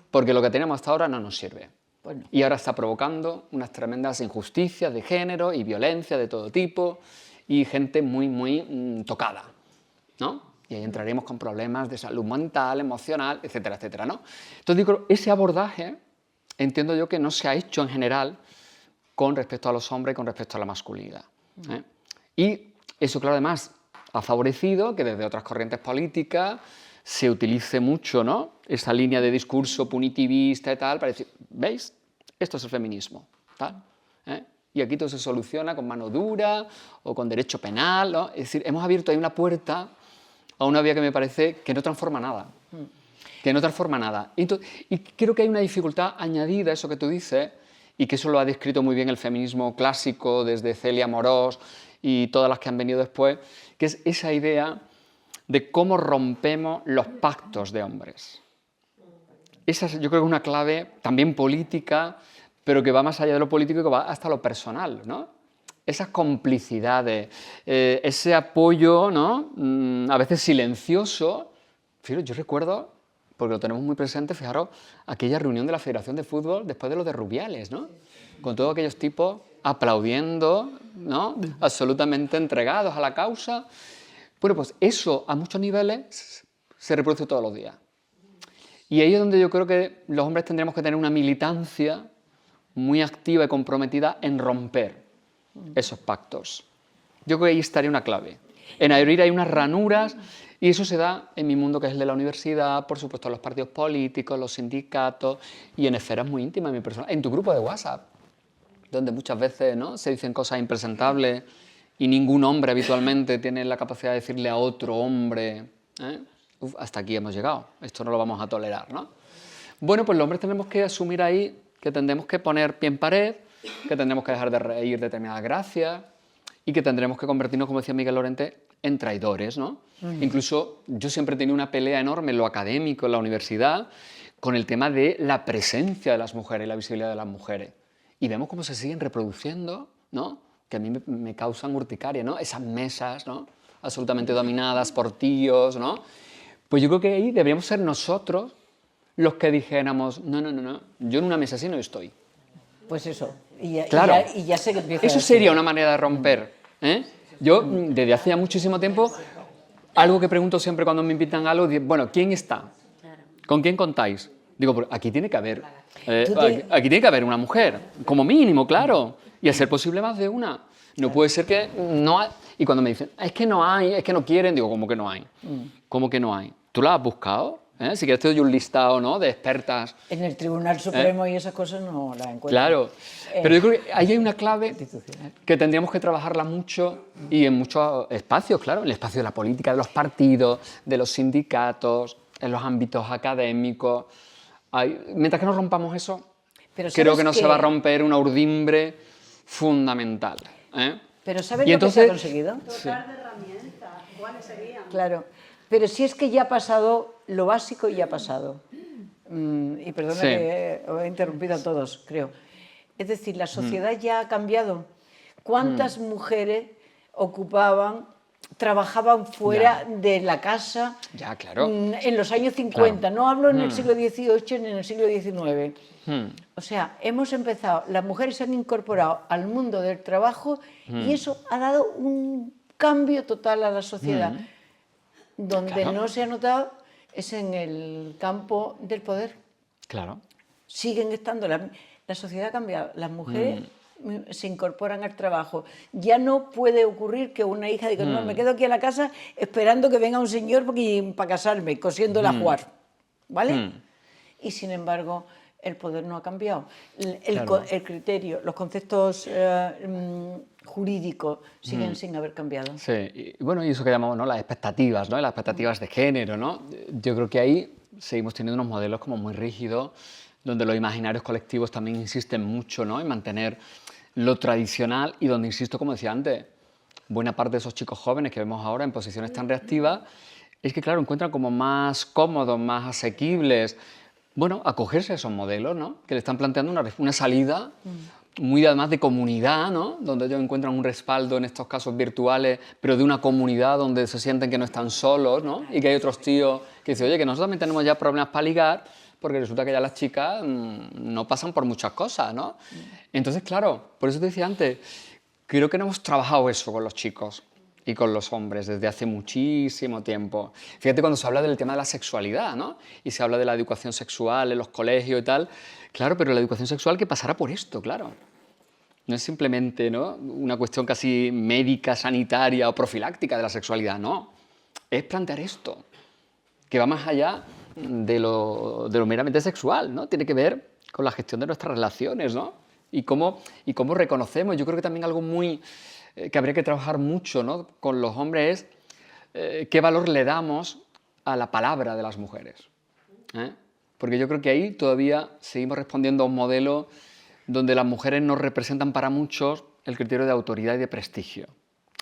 porque lo que tenemos hasta ahora no nos sirve. Bueno. Y ahora está provocando unas tremendas injusticias de género y violencia de todo tipo y gente muy tocada, ¿no? Y ahí entraremos con problemas de salud mental, emocional, etcétera, etcétera, ¿no? Entonces digo, ese abordaje entiendo yo que no se ha hecho en general con respecto a los hombres y con respecto a la masculinidad, ¿eh? Y eso, claro, además ha favorecido que desde otras corrientes políticas se utilice mucho, ¿no?, esa línea de discurso punitivista y tal, para decir, ¿veis? Esto es el feminismo, tal, ¿eh? Y aquí todo se soluciona con mano dura o con derecho penal, ¿no? Es decir, hemos abierto ahí una puerta a una vía que me parece que no transforma nada. Que no transforma nada. Y creo que hay una dificultad añadida a eso que tú dices, y que eso lo ha descrito muy bien el feminismo clásico, desde Celia Morós y todas las que han venido después, que es esa idea de cómo rompemos los pactos de hombres. Esa yo creo que es una clave también política, pero que va más allá de lo político y que va hasta lo personal, ¿no? Esas complicidades, ese apoyo, ¿no?, a veces silencioso. Yo recuerdo, porque lo tenemos muy presente, fijaros, aquella reunión de la Federación de Fútbol después de lo de Rubiales, ¿no? Con todos aquellos tipos aplaudiendo, ¿no?, absolutamente entregados a la causa. Bueno, pues eso a muchos niveles se reproduce todos los días. Y ahí es donde yo creo que los hombres tendremos que tener una militancia muy activa y comprometida en romper esos pactos. Yo creo que ahí estaría una clave. En abrir hay unas ranuras, y eso se da en mi mundo, que es el de la universidad, por supuesto en los partidos políticos, los sindicatos y en esferas muy íntimas de mi persona. En tu grupo de WhatsApp, donde muchas veces, ¿no?, se dicen cosas impresentables y ningún hombre habitualmente tiene la capacidad de decirle a otro hombre, hasta aquí hemos llegado, esto no lo vamos a tolerar, ¿no? Bueno, pues los hombres tenemos que asumir ahí que tendremos que poner pie en pared, que tendremos que dejar de reír determinadas gracias y que tendremos que convertirnos, como decía Miguel Lorente, en traidores, ¿no? Incluso yo siempre he tenido una pelea enorme en lo académico, en la universidad, con el tema de la presencia de las mujeres y la visibilidad de las mujeres. Y vemos cómo se siguen reproduciendo, ¿no?, que a mí me causan urticaria, ¿no?, esas mesas, ¿no?, absolutamente dominadas por tíos, ¿no? Pues yo creo que ahí deberíamos ser nosotros los que dijéramos, no, yo en una mesa así no estoy. Pues eso, claro, y ya sé que empieza eso sería una manera de romper, ¿eh? Yo, desde hace ya muchísimo tiempo, algo que pregunto siempre cuando me invitan a algo, bueno, ¿quién está? ¿Con quién contáis? Digo, pues aquí tiene que haber, aquí tiene que haber una mujer, como mínimo, claro, y a ser posible más de una. No puede ser que no hay. Y cuando me dicen, es que no hay, es que no quieren, digo, ¿cómo que no hay? ¿Cómo que no hay? ¿Tú la has buscado? Si quieres te doy un listado, ¿no?, de expertas. En el Tribunal Supremo y esas cosas no las encuentro. Claro, pero yo creo que ahí hay una clave que tendríamos que trabajarla mucho y en muchos espacios, claro, en el espacio de la política, de los partidos, de los sindicatos, en los ámbitos académicos. Mientras que no rompamos eso, creo que no se va a romper una urdimbre fundamental. Pero ¿sabes lo que se ha conseguido? Dotar de herramientas, ¿cuáles serían? Claro, pero si es que ya ha pasado lo básico y ya ha pasado. Y perdona que os he interrumpido a todos, creo. Es decir, la sociedad ya ha cambiado. ¿Cuántas mujeres trabajaban fuera de la casa en los años 50? Claro. No hablo en el siglo XVIII ni en el siglo XIX. O sea, hemos empezado, las mujeres se han incorporado al mundo del trabajo y eso ha dado un cambio total a la sociedad. Donde no se ha notado es en el campo del poder. Claro. Siguen estando, la sociedad ha cambiado, las mujeres se incorporan al trabajo. Ya no puede ocurrir que una hija diga, no, me quedo aquí en la casa esperando que venga un señor para casarme, cosiendo el ajuar, ¿vale? Y sin embargo, el poder no ha cambiado. El criterio, los conceptos jurídicos siguen sin haber cambiado. Sí, y bueno, y eso que llamamos, ¿no?, las expectativas, ¿no?, las expectativas de género, ¿no? Yo creo que ahí seguimos teniendo unos modelos como muy rígidos, donde los imaginarios colectivos también insisten mucho, ¿no?, en mantener lo tradicional y donde, insisto, como decía antes, buena parte de esos chicos jóvenes que vemos ahora en posiciones tan reactivas es que, claro, encuentran como más cómodos, más asequibles bueno, acogerse a esos modelos, ¿no? Que le están planteando una salida muy además de comunidad, ¿no? Donde ellos encuentran un respaldo en estos casos virtuales, pero de una comunidad donde se sienten que no están solos, ¿no? Y que hay otros tíos que dicen, oye, que nosotros también tenemos ya problemas para ligar, porque resulta que ya las chicas no pasan por muchas cosas, ¿no? Entonces, claro, por eso te decía antes, creo que no hemos trabajado eso con los chicos y con los hombres desde hace muchísimo tiempo. Fíjate cuando se habla del tema de la sexualidad, ¿no? Y se habla de la educación sexual en los colegios y tal. Claro, pero la educación sexual que pasará por esto, claro. No es simplemente, ¿no?, una cuestión casi médica, sanitaria o profiláctica de la sexualidad, no. Es plantear esto, que va más allá de lo meramente sexual, ¿no? Tiene que ver con la gestión de nuestras relaciones, ¿no? Y cómo reconocemos. Yo creo que también algo muy que habría que trabajar mucho, ¿no?, con los hombres es qué valor le damos a la palabra de las mujeres. Porque yo creo que ahí todavía seguimos respondiendo a un modelo donde las mujeres nos representan para muchos el criterio de autoridad y de prestigio.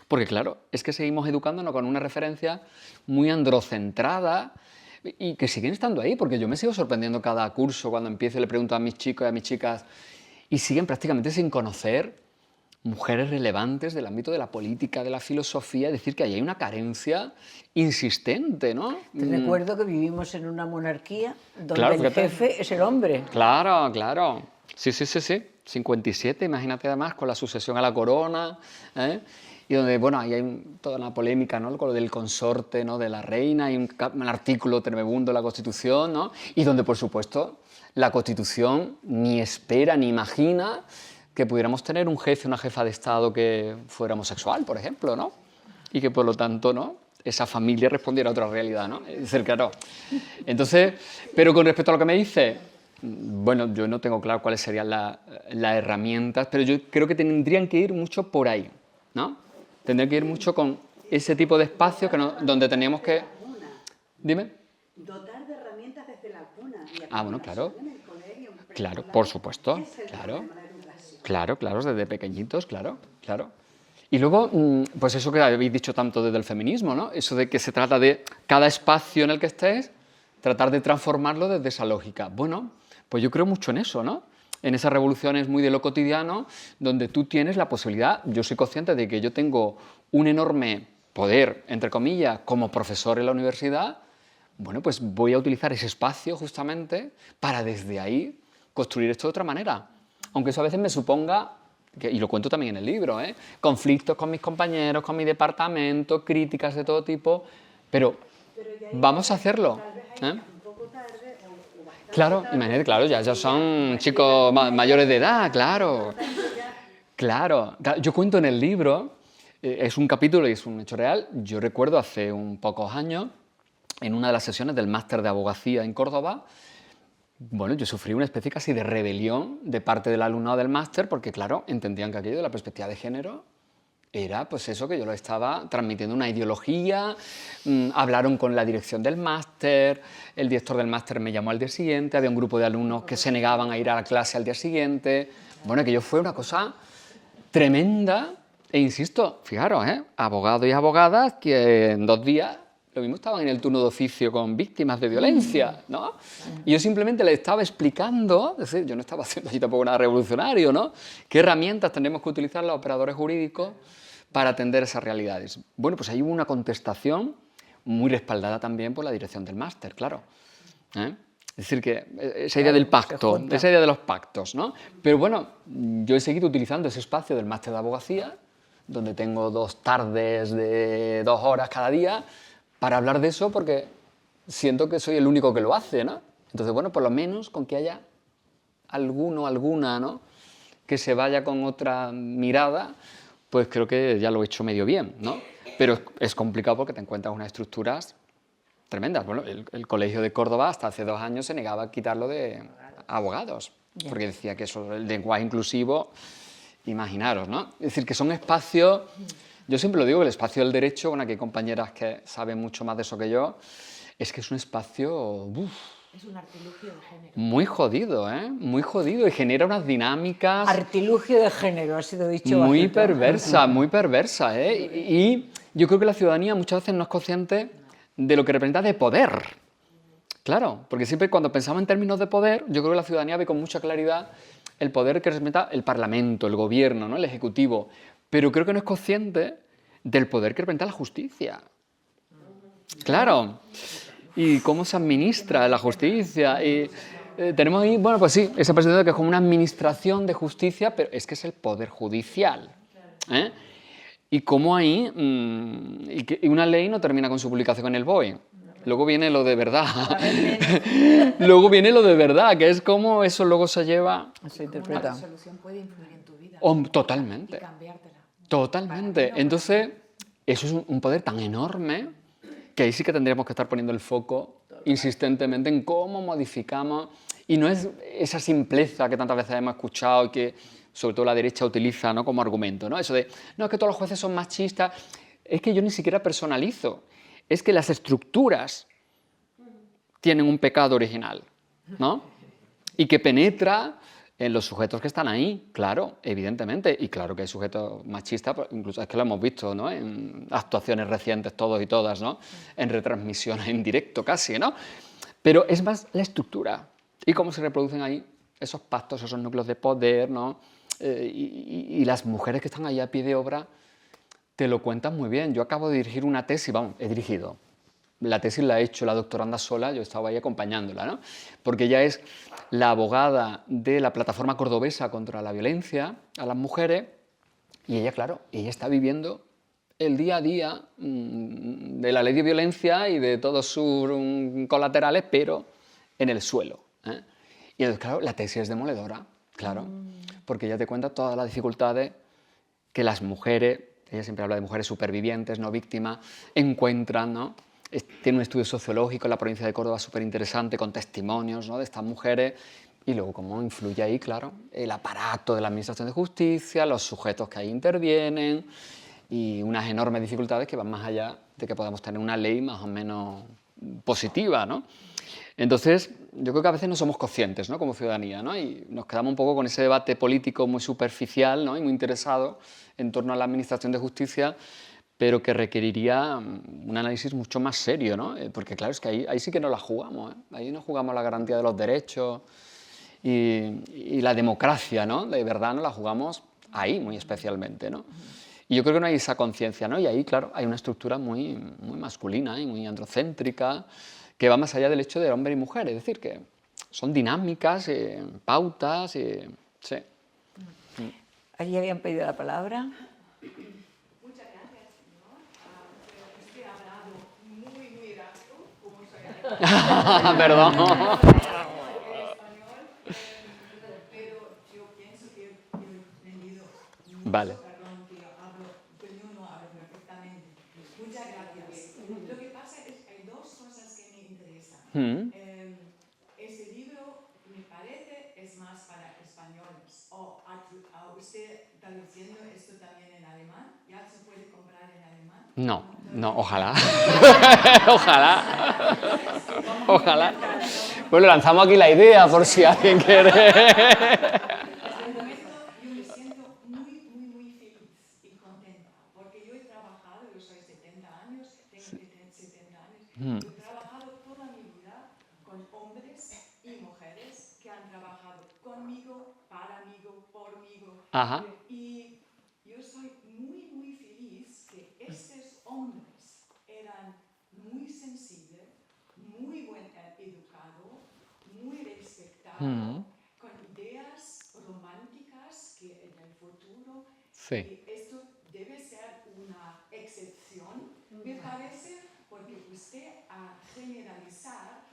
Porque claro, es que seguimos educándonos con una referencia muy androcentrada y que siguen estando ahí, porque yo me sigo sorprendiendo cada curso cuando empiezo y le pregunto a mis chicos y a mis chicas y siguen prácticamente sin conocer mujeres relevantes del ámbito de la política, de la filosofía, es decir, que ahí hay una carencia insistente, ¿no? Te recuerdo que vivimos en una monarquía donde Claro, el fíjate. jefe es el hombre. Claro, claro. Sí. 57, imagínate además, con la sucesión a la corona, ¿eh? Y donde, bueno, ahí hay toda una polémica, ¿no?, con lo del consorte, ¿no?, de la reina, hay un artículo tremebundo de la Constitución, ¿no?, y donde, por supuesto, la Constitución ni espera ni imagina que pudiéramos tener un jefe, una jefa de Estado que fuera homosexual, por ejemplo, ¿no? Y que, por lo tanto, ¿no?, esa familia respondiera a otra realidad, ¿no? Es decir, claro. Entonces, pero con respecto a lo que me dice, bueno, yo no tengo claro cuáles serían las herramientas, pero yo creo que tendrían que ir mucho por ahí, ¿no? Tendrían que ir mucho con ese tipo de espacios donde teníamos que... Dime. Dotar de herramientas desde la cuna. Bueno, claro. En el colegio, en Claro, por supuesto. es el Claro. problema de la educación. Claro, desde pequeñitos, claro. Y luego, pues eso que habéis dicho tanto desde el feminismo, ¿no? Eso de que se trata de cada espacio en el que estés, tratar de transformarlo desde esa lógica. Bueno, pues yo creo mucho en eso, ¿no? En esas revoluciones muy de lo cotidiano, donde tú tienes la posibilidad, yo soy consciente de que yo tengo un enorme poder, entre comillas, como profesor en la universidad, bueno, pues voy a utilizar ese espacio justamente para desde ahí construir esto de otra manera. Aunque eso a veces me suponga, y lo cuento también en el libro, conflictos con mis compañeros, con mi departamento, críticas de todo tipo, pero vamos a hacerlo. Un poco tarde o bastante Claro, tarde. imagínate, claro, ya son chicos mayores de edad, claro. Claro, yo cuento en el libro, es un capítulo y es un hecho real. Yo recuerdo hace un pocos años, en una de las sesiones del máster de abogacía en Córdoba, bueno, yo sufrí una especie casi de rebelión de parte del alumnado del máster, porque claro, entendían que aquello de la perspectiva de género era pues eso, que yo lo estaba transmitiendo una ideología, hablaron con la dirección del máster, el director del máster me llamó al día siguiente, había un grupo de alumnos que se negaban a ir a la clase al día siguiente, bueno, aquello fue una cosa tremenda, e insisto, fijaros, abogados y abogadas que en 2 días lo mismo estaban en el turno de oficio con víctimas de violencia, ¿no? Y yo simplemente les estaba explicando, es decir, yo no estaba haciendo allí tampoco nada revolucionario, ¿no?, qué herramientas tenemos que utilizar los operadores jurídicos para atender esas realidades. Bueno, pues ahí hubo una contestación muy respaldada también por la dirección del máster, claro. Es decir, que esa idea del pacto, esa idea de los pactos, ¿no? Pero bueno, yo he seguido utilizando ese espacio del máster de abogacía, donde tengo 2 tardes de 2 horas cada día, para hablar de eso, porque siento que soy el único que lo hace, ¿no? Entonces, bueno, por lo menos con que haya alguno, alguna, ¿no?, que se vaya con otra mirada, pues creo que ya lo he hecho medio bien, ¿no? Pero es complicado porque te encuentras unas estructuras tremendas. Bueno, el Colegio de Córdoba hasta hace 2 años se negaba a quitarlo de abogados, porque decía que eso, el lenguaje inclusivo, imaginaros, ¿no? Es decir, que son espacios, yo siempre lo digo, el espacio del derecho, bueno, aquí hay compañeras que saben mucho más de eso que yo, es que es un espacio... Es un artilugio de género. Muy jodido, muy jodido, y genera unas dinámicas... Artilugio de género, ha sido dicho Muy bajito. muy perversa, Y yo creo que la ciudadanía muchas veces no es consciente de lo que representa de poder. Claro, porque siempre cuando pensamos en términos de poder, yo creo que la ciudadanía ve con mucha claridad el poder que representa el Parlamento, el Gobierno, ¿no? El Ejecutivo, pero creo que no es consciente del poder que representa la justicia. Claro, y cómo se administra la justicia. Y, tenemos ahí, bueno, pues sí, esa percepción de que es como una administración de justicia, pero es que es el poder judicial. ¿Eh? Y cómo ahí, y una ley no termina con su publicación en el BOE. Luego viene lo de verdad. Luego viene lo de verdad, que es cómo eso luego se lleva... Se Como una interpreta. resolución puede influir en tu vida. Totalmente. Y cambiártela. Totalmente. Entonces, eso es un poder tan enorme que ahí sí que tendríamos que estar poniendo el foco insistentemente en cómo modificamos. Y no es esa simpleza que tantas veces hemos escuchado y que sobre todo la derecha utiliza, ¿no?, como argumento, ¿no? Eso de, no, es que todos los jueces son machistas. Es que yo ni siquiera personalizo. Es que las estructuras tienen un pecado original, ¿no? Y que penetra en los sujetos que están ahí, claro, evidentemente, y claro que hay sujetos machistas, incluso es que lo hemos visto, ¿no?, en actuaciones recientes todos y todas, ¿no?, en retransmisiones en directo casi, ¿no? Pero es más la estructura y cómo se reproducen ahí esos pactos, esos núcleos de poder, ¿no? Y las mujeres que están ahí a pie de obra te lo cuentan muy bien. Yo acabo de dirigir una tesis, vamos, he dirigido. La tesis la ha hecho la doctoranda sola, yo estaba ahí acompañándola, ¿no? Porque ella es la abogada de la plataforma cordobesa contra la violencia a las mujeres y ella, claro, ella está viviendo el día a día de la ley de violencia y de todos sus colaterales, pero en el suelo. ¿Eh? Y entonces, claro, la tesis es demoledora, claro, porque ella te cuenta todas las dificultades que las mujeres, ella siempre habla de mujeres supervivientes, no víctimas, encuentran, ¿no? Tiene un estudio sociológico en la provincia de Córdoba súper interesante, con testimonios, ¿no?, de estas mujeres, y luego cómo influye ahí, claro, el aparato de la Administración de Justicia, los sujetos que ahí intervienen, y unas enormes dificultades que van más allá de que podamos tener una ley más o menos positiva, ¿no? Entonces, yo creo que a veces no somos conscientes, ¿no?, como ciudadanía, ¿no?, y nos quedamos un poco con ese debate político muy superficial, ¿no?, y muy interesado en torno a la Administración de Justicia, pero que requeriría un análisis mucho más serio, ¿no? Porque claro, es que ahí sí que no la jugamos, ¿eh? Ahí no jugamos la garantía de los derechos y la democracia, ¿no?, de verdad no la jugamos ahí muy especialmente, ¿no? Y yo creo que no hay esa conciencia, ¿no? Y ahí, claro, hay una estructura muy, muy masculina y muy androcéntrica que va más allá del hecho de hombre y mujer, es decir, que son dinámicas, pautas, sí. ¿Allí habían pedido la palabra? Muchas gracias, señor. Usted ha hablado muy, muy rápido, como soy Perdón. español, pero yo pienso que he aprendido mucho. Vale. Perdón, que yo no hablo perfectamente. Muchas gracias. Lo que pasa es que hay dos cosas que me interesan. Este libro, me parece, es más para españoles. ¿O usted está diciendo esto también en alemán? ¿Ya se puede comprar en alemán? No, ojalá. Ojalá. Pues lanzamos aquí la idea por si alguien quiere. Hasta el momento yo me siento muy, muy, muy feliz y contenta, porque yo he trabajado, yo soy 70 años, tengo 70 años, yo he trabajado toda mi vida con hombres y mujeres que han trabajado conmigo, para mí, pormigo. Ajá. Y yo soy muy, muy feliz que estos hombres eran muy sensibles, muy buen educados, muy respetados, con ideas románticas que en el futuro, Sí. y esto debe ser una excepción, me parece, porque usted ha generalizado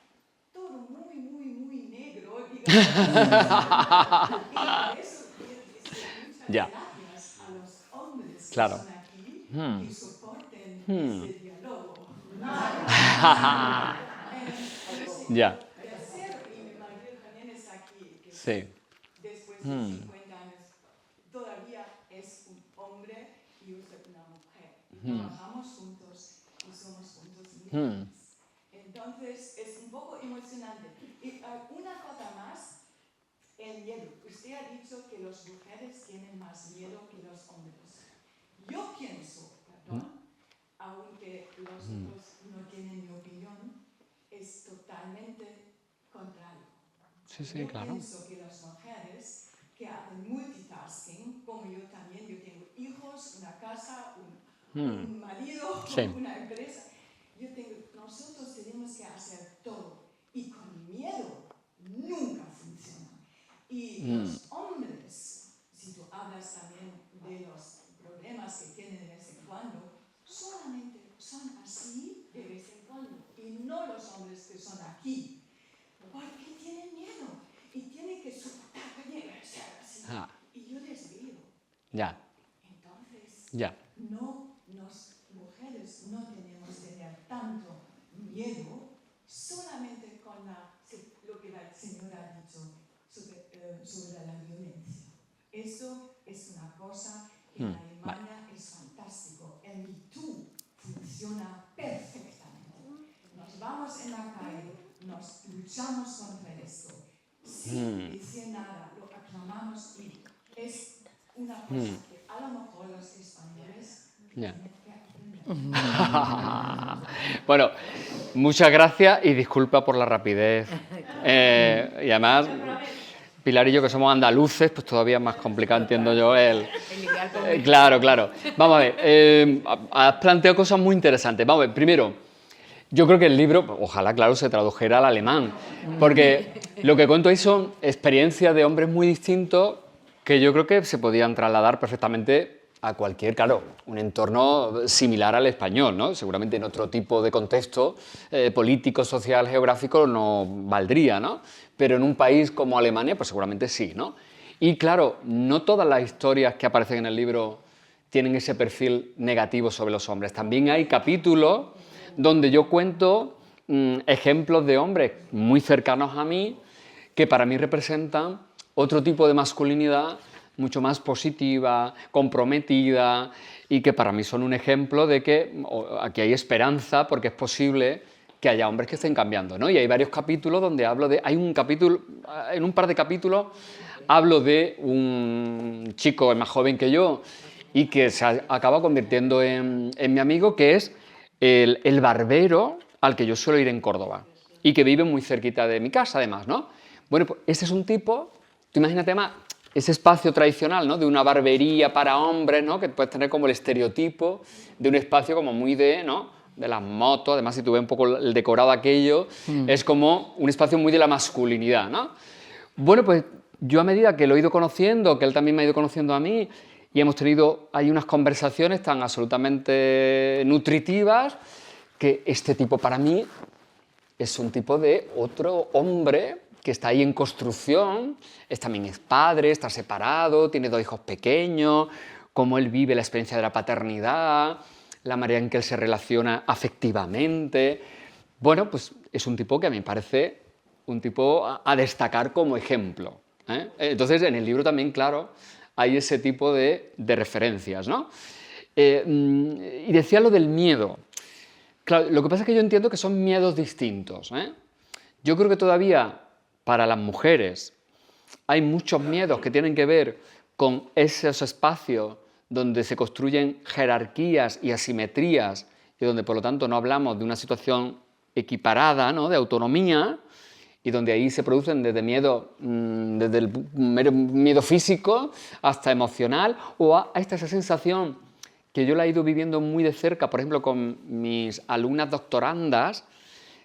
todo muy, muy, muy negro, digamos. Y por eso quiero decir muchas gracias a los hombres que Claro. son aquí y soporten este diálogo. Ya. Y mi marido también está aquí, que Sí. después de 50 años todavía es un hombre y yo soy una mujer. Trabajamos juntos y somos juntos muy felices. Entonces es un poco emocionante. Y una cosa más, el miedo. Usted ha dicho que las mujeres tienen más miedo que los hombres. Yo pienso, perdón, aunque los otros no tienen mi opinión, es totalmente contrario. Sí, sí, Yo claro. pienso que las mujeres que hacen multitasking, como yo también, yo tengo hijos, una casa, un marido, Sí. una empresa. Nosotros tenemos que hacer todo. Y con miedo nunca funciona. Y los hombres, si tú hablas también de los problemas que tienen de vez en cuando, solamente son así de vez en cuando. Y no los hombres que son aquí. Porque tienen miedo. Y tienen que soportar que tienen que ser así. Ah. Y yo les veo. Ya, Entonces, ya. mujeres no tenemos que tener tanto miedo solamente con lo que la señora ha dicho sobre la violencia. Eso es una cosa que en Alemania es fantástico. El Me Too funciona perfectamente. Nos vamos en la calle, nos luchamos contra esto. Sin decir nada, lo aclamamos y es una cosa que a lo mejor los españoles Ya. tienen que aprender. Bueno, muchas gracias y disculpa por la rapidez. Y además, Pilar y yo, que somos andaluces, pues todavía es más complicado, entiendo yo, claro, claro. Vamos a ver, has planteado cosas muy interesantes. Vamos a ver, primero, yo creo que el libro, ojalá, claro, se tradujera al alemán, porque lo que cuento ahí son experiencias de hombres muy distintos que yo creo que se podían trasladar perfectamente a cualquier, claro, un entorno similar al español, ¿no? Seguramente en otro tipo de contexto político, social, geográfico no valdría, ¿no? Pero en un país como Alemania, pues seguramente sí, ¿no? Y claro, no todas las historias que aparecen en el libro tienen ese perfil negativo sobre los hombres. También hay capítulos donde yo cuento ejemplos de hombres muy cercanos a mí que para mí representan otro tipo de masculinidad mucho más positiva, comprometida y que para mí son un ejemplo de que aquí hay esperanza porque es posible que haya hombres que estén cambiando, ¿no? Y hay varios capítulos donde hablo de... en un par de capítulos hablo de un chico más joven que yo y que se acaba convirtiendo en mi amigo, que es el barbero al que yo suelo ir en Córdoba y que vive muy cerquita de mi casa, además, ¿no? Bueno, pues ese es un tipo, tú imagínate más, ese espacio tradicional, ¿no? De una barbería para hombres, ¿no? Que puedes tener como el estereotipo de un espacio como muy ¿no? De las motos, además si tú ves un poco el decorado aquello, es como un espacio muy de la masculinidad, ¿no? Bueno, pues yo a medida que lo he ido conociendo, que él también me ha ido conociendo a mí, y hemos tenido ahí unas conversaciones tan absolutamente nutritivas, que este tipo para mí es un tipo de otro hombre que está ahí en construcción, también es padre, está separado, tiene 2 hijos pequeños, cómo él vive la experiencia de la paternidad, la manera en que él se relaciona afectivamente. Bueno, pues es un tipo que a mí me parece un tipo a destacar como ejemplo, ¿eh? Entonces, en el libro también, claro, hay ese tipo de referencias, ¿no? Y decía lo del miedo. Claro, lo que pasa es que yo entiendo que son miedos distintos, ¿eh? Yo creo que todavía para las mujeres hay muchos miedos que tienen que ver con esos espacios donde se construyen jerarquías y asimetrías y donde por lo tanto no hablamos de una situación equiparada, ¿no? De autonomía, y donde ahí se producen desde miedo, desde el mero miedo físico hasta emocional, o hasta esa sensación que yo la he ido viviendo muy de cerca, por ejemplo, con mis alumnas doctorandas,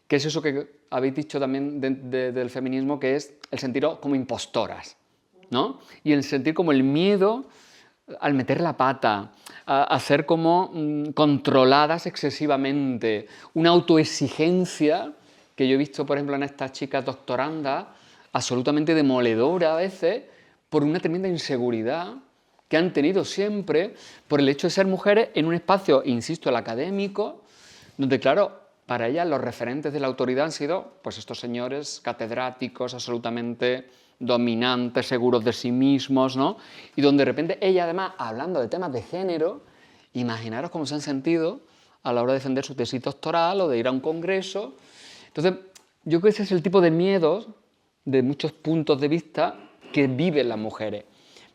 que es eso que habéis dicho también del feminismo, que es el sentirlo como impostoras, ¿no? Y el sentir como el miedo al meter la pata, a ser como controladas excesivamente, una autoexigencia que yo he visto, por ejemplo, en estas chicas doctorandas, absolutamente demoledora a veces, por una tremenda inseguridad que han tenido siempre por el hecho de ser mujeres en un espacio, insisto, el académico, donde, claro, para ellas los referentes de la autoridad han sido pues estos señores catedráticos absolutamente dominantes, seguros de sí mismos, ¿no? Y donde de repente ella, además, hablando de temas de género, imaginaros cómo se han sentido a la hora de defender su tesis doctoral o de ir a un congreso. Entonces, yo creo que ese es el tipo de miedos, de muchos puntos de vista, que viven las mujeres.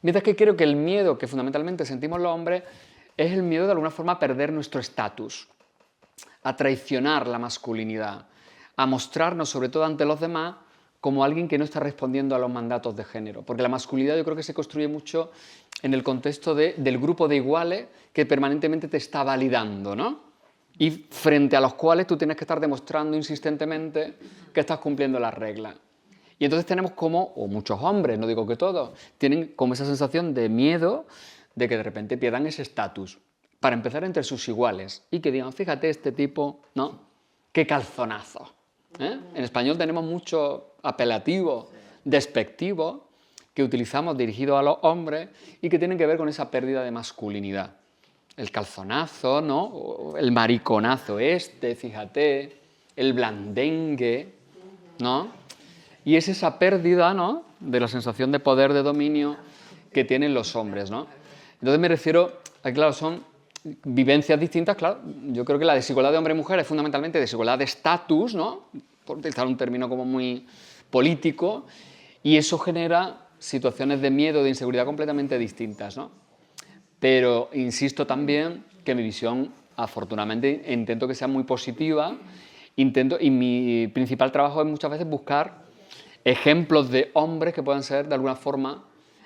Mientras que creo que el miedo que fundamentalmente sentimos los hombres es el miedo de alguna forma a perder nuestro estatus, a traicionar la masculinidad, a mostrarnos, sobre todo ante los demás, como alguien que no está respondiendo a los mandatos de género. Porque la masculinidad yo creo que se construye mucho en el contexto del grupo de iguales que permanentemente te está validando, ¿no? Y frente a los cuales tú tienes que estar demostrando insistentemente que estás cumpliendo las reglas. Y entonces tenemos como, o muchos hombres, no digo que todos, tienen como esa sensación de miedo de que de repente pierdan ese estatus, para empezar entre sus iguales, y que digan, fíjate este tipo, ¿no? ¡Qué calzonazo! En español tenemos muchos apelativos, despectivos, que utilizamos dirigidos a los hombres y que tienen que ver con esa pérdida de masculinidad. El calzonazo, ¿no? O el mariconazo fíjate, el blandengue, ¿no? Y es esa pérdida, ¿no?, de la sensación de poder, de dominio que tienen los hombres, ¿no? Entonces me refiero, claro, son vivencias distintas, claro. Yo creo que la desigualdad de hombre y mujer es fundamentalmente desigualdad de estatus, ¿no?, por utilizar un término como muy político, y eso genera situaciones de miedo, de inseguridad completamente distintas, ¿no? Pero insisto también que mi visión, afortunadamente, intento que sea muy positiva, y mi principal trabajo es muchas veces buscar ejemplos de hombres que puedan ser, de alguna forma,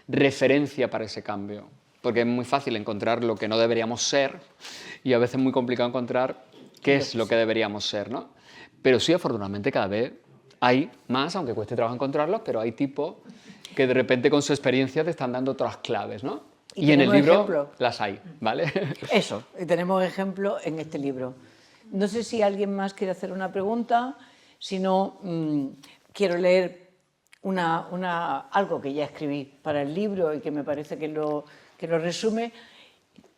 referencia para ese cambio. Porque es muy fácil encontrar lo que no deberíamos ser y a veces es muy complicado encontrar qué es lo que deberíamos ser, ¿no? Pero sí, afortunadamente, cada vez hay más, aunque cueste trabajo encontrarlos, pero hay tipos que de repente con su experiencia te están dando otras claves, ¿no? Y en el libro las hay, ¿vale? Eso, y tenemos ejemplos en este libro. No sé si alguien más quiere hacer una pregunta, si no, quiero leer algo que ya escribí para el libro y que me parece que lo resume,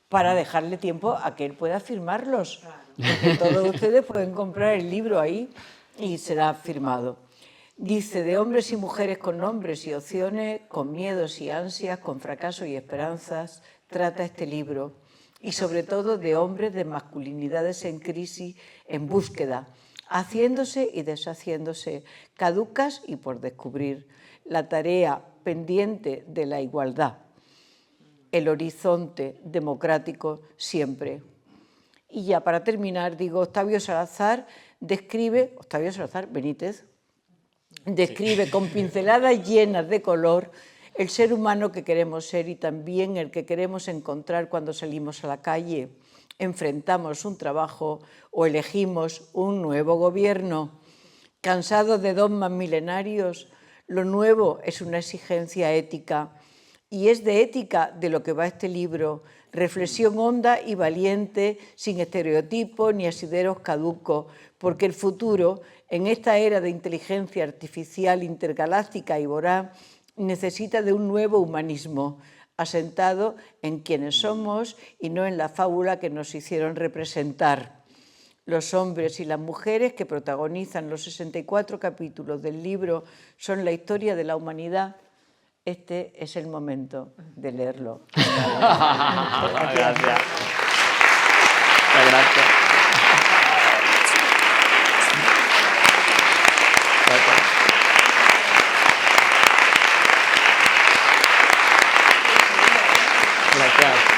para dejarle tiempo a que él pueda firmarlos. Porque todos ustedes pueden comprar el libro ahí y será firmado. Dice, de hombres y mujeres con nombres y opciones, con miedos y ansias, con fracasos y esperanzas, trata este libro. Y sobre todo de hombres de masculinidades en crisis, en búsqueda, haciéndose y deshaciéndose, caducas y por descubrir, la tarea pendiente de la igualdad, el horizonte democrático siempre. Y ya para terminar, digo, Octavio Salazar Benítez, describe con pinceladas llenas de color el ser humano que queremos ser y también el que queremos encontrar cuando salimos a la calle, enfrentamos un trabajo o elegimos un nuevo gobierno. Cansados de dogmas milenarios, lo nuevo es una exigencia ética. Y es de ética de lo que va este libro, reflexión honda y valiente, sin estereotipos ni asideros caducos, porque el futuro, en esta era de inteligencia artificial intergaláctica y voraz, necesita de un nuevo humanismo, asentado en quienes somos y no en la fábula que nos hicieron representar. Los hombres y las mujeres que protagonizan los 64 capítulos del libro son la historia de la humanidad. Este es el momento de leerlo. Gracias. Gracias. Gracias.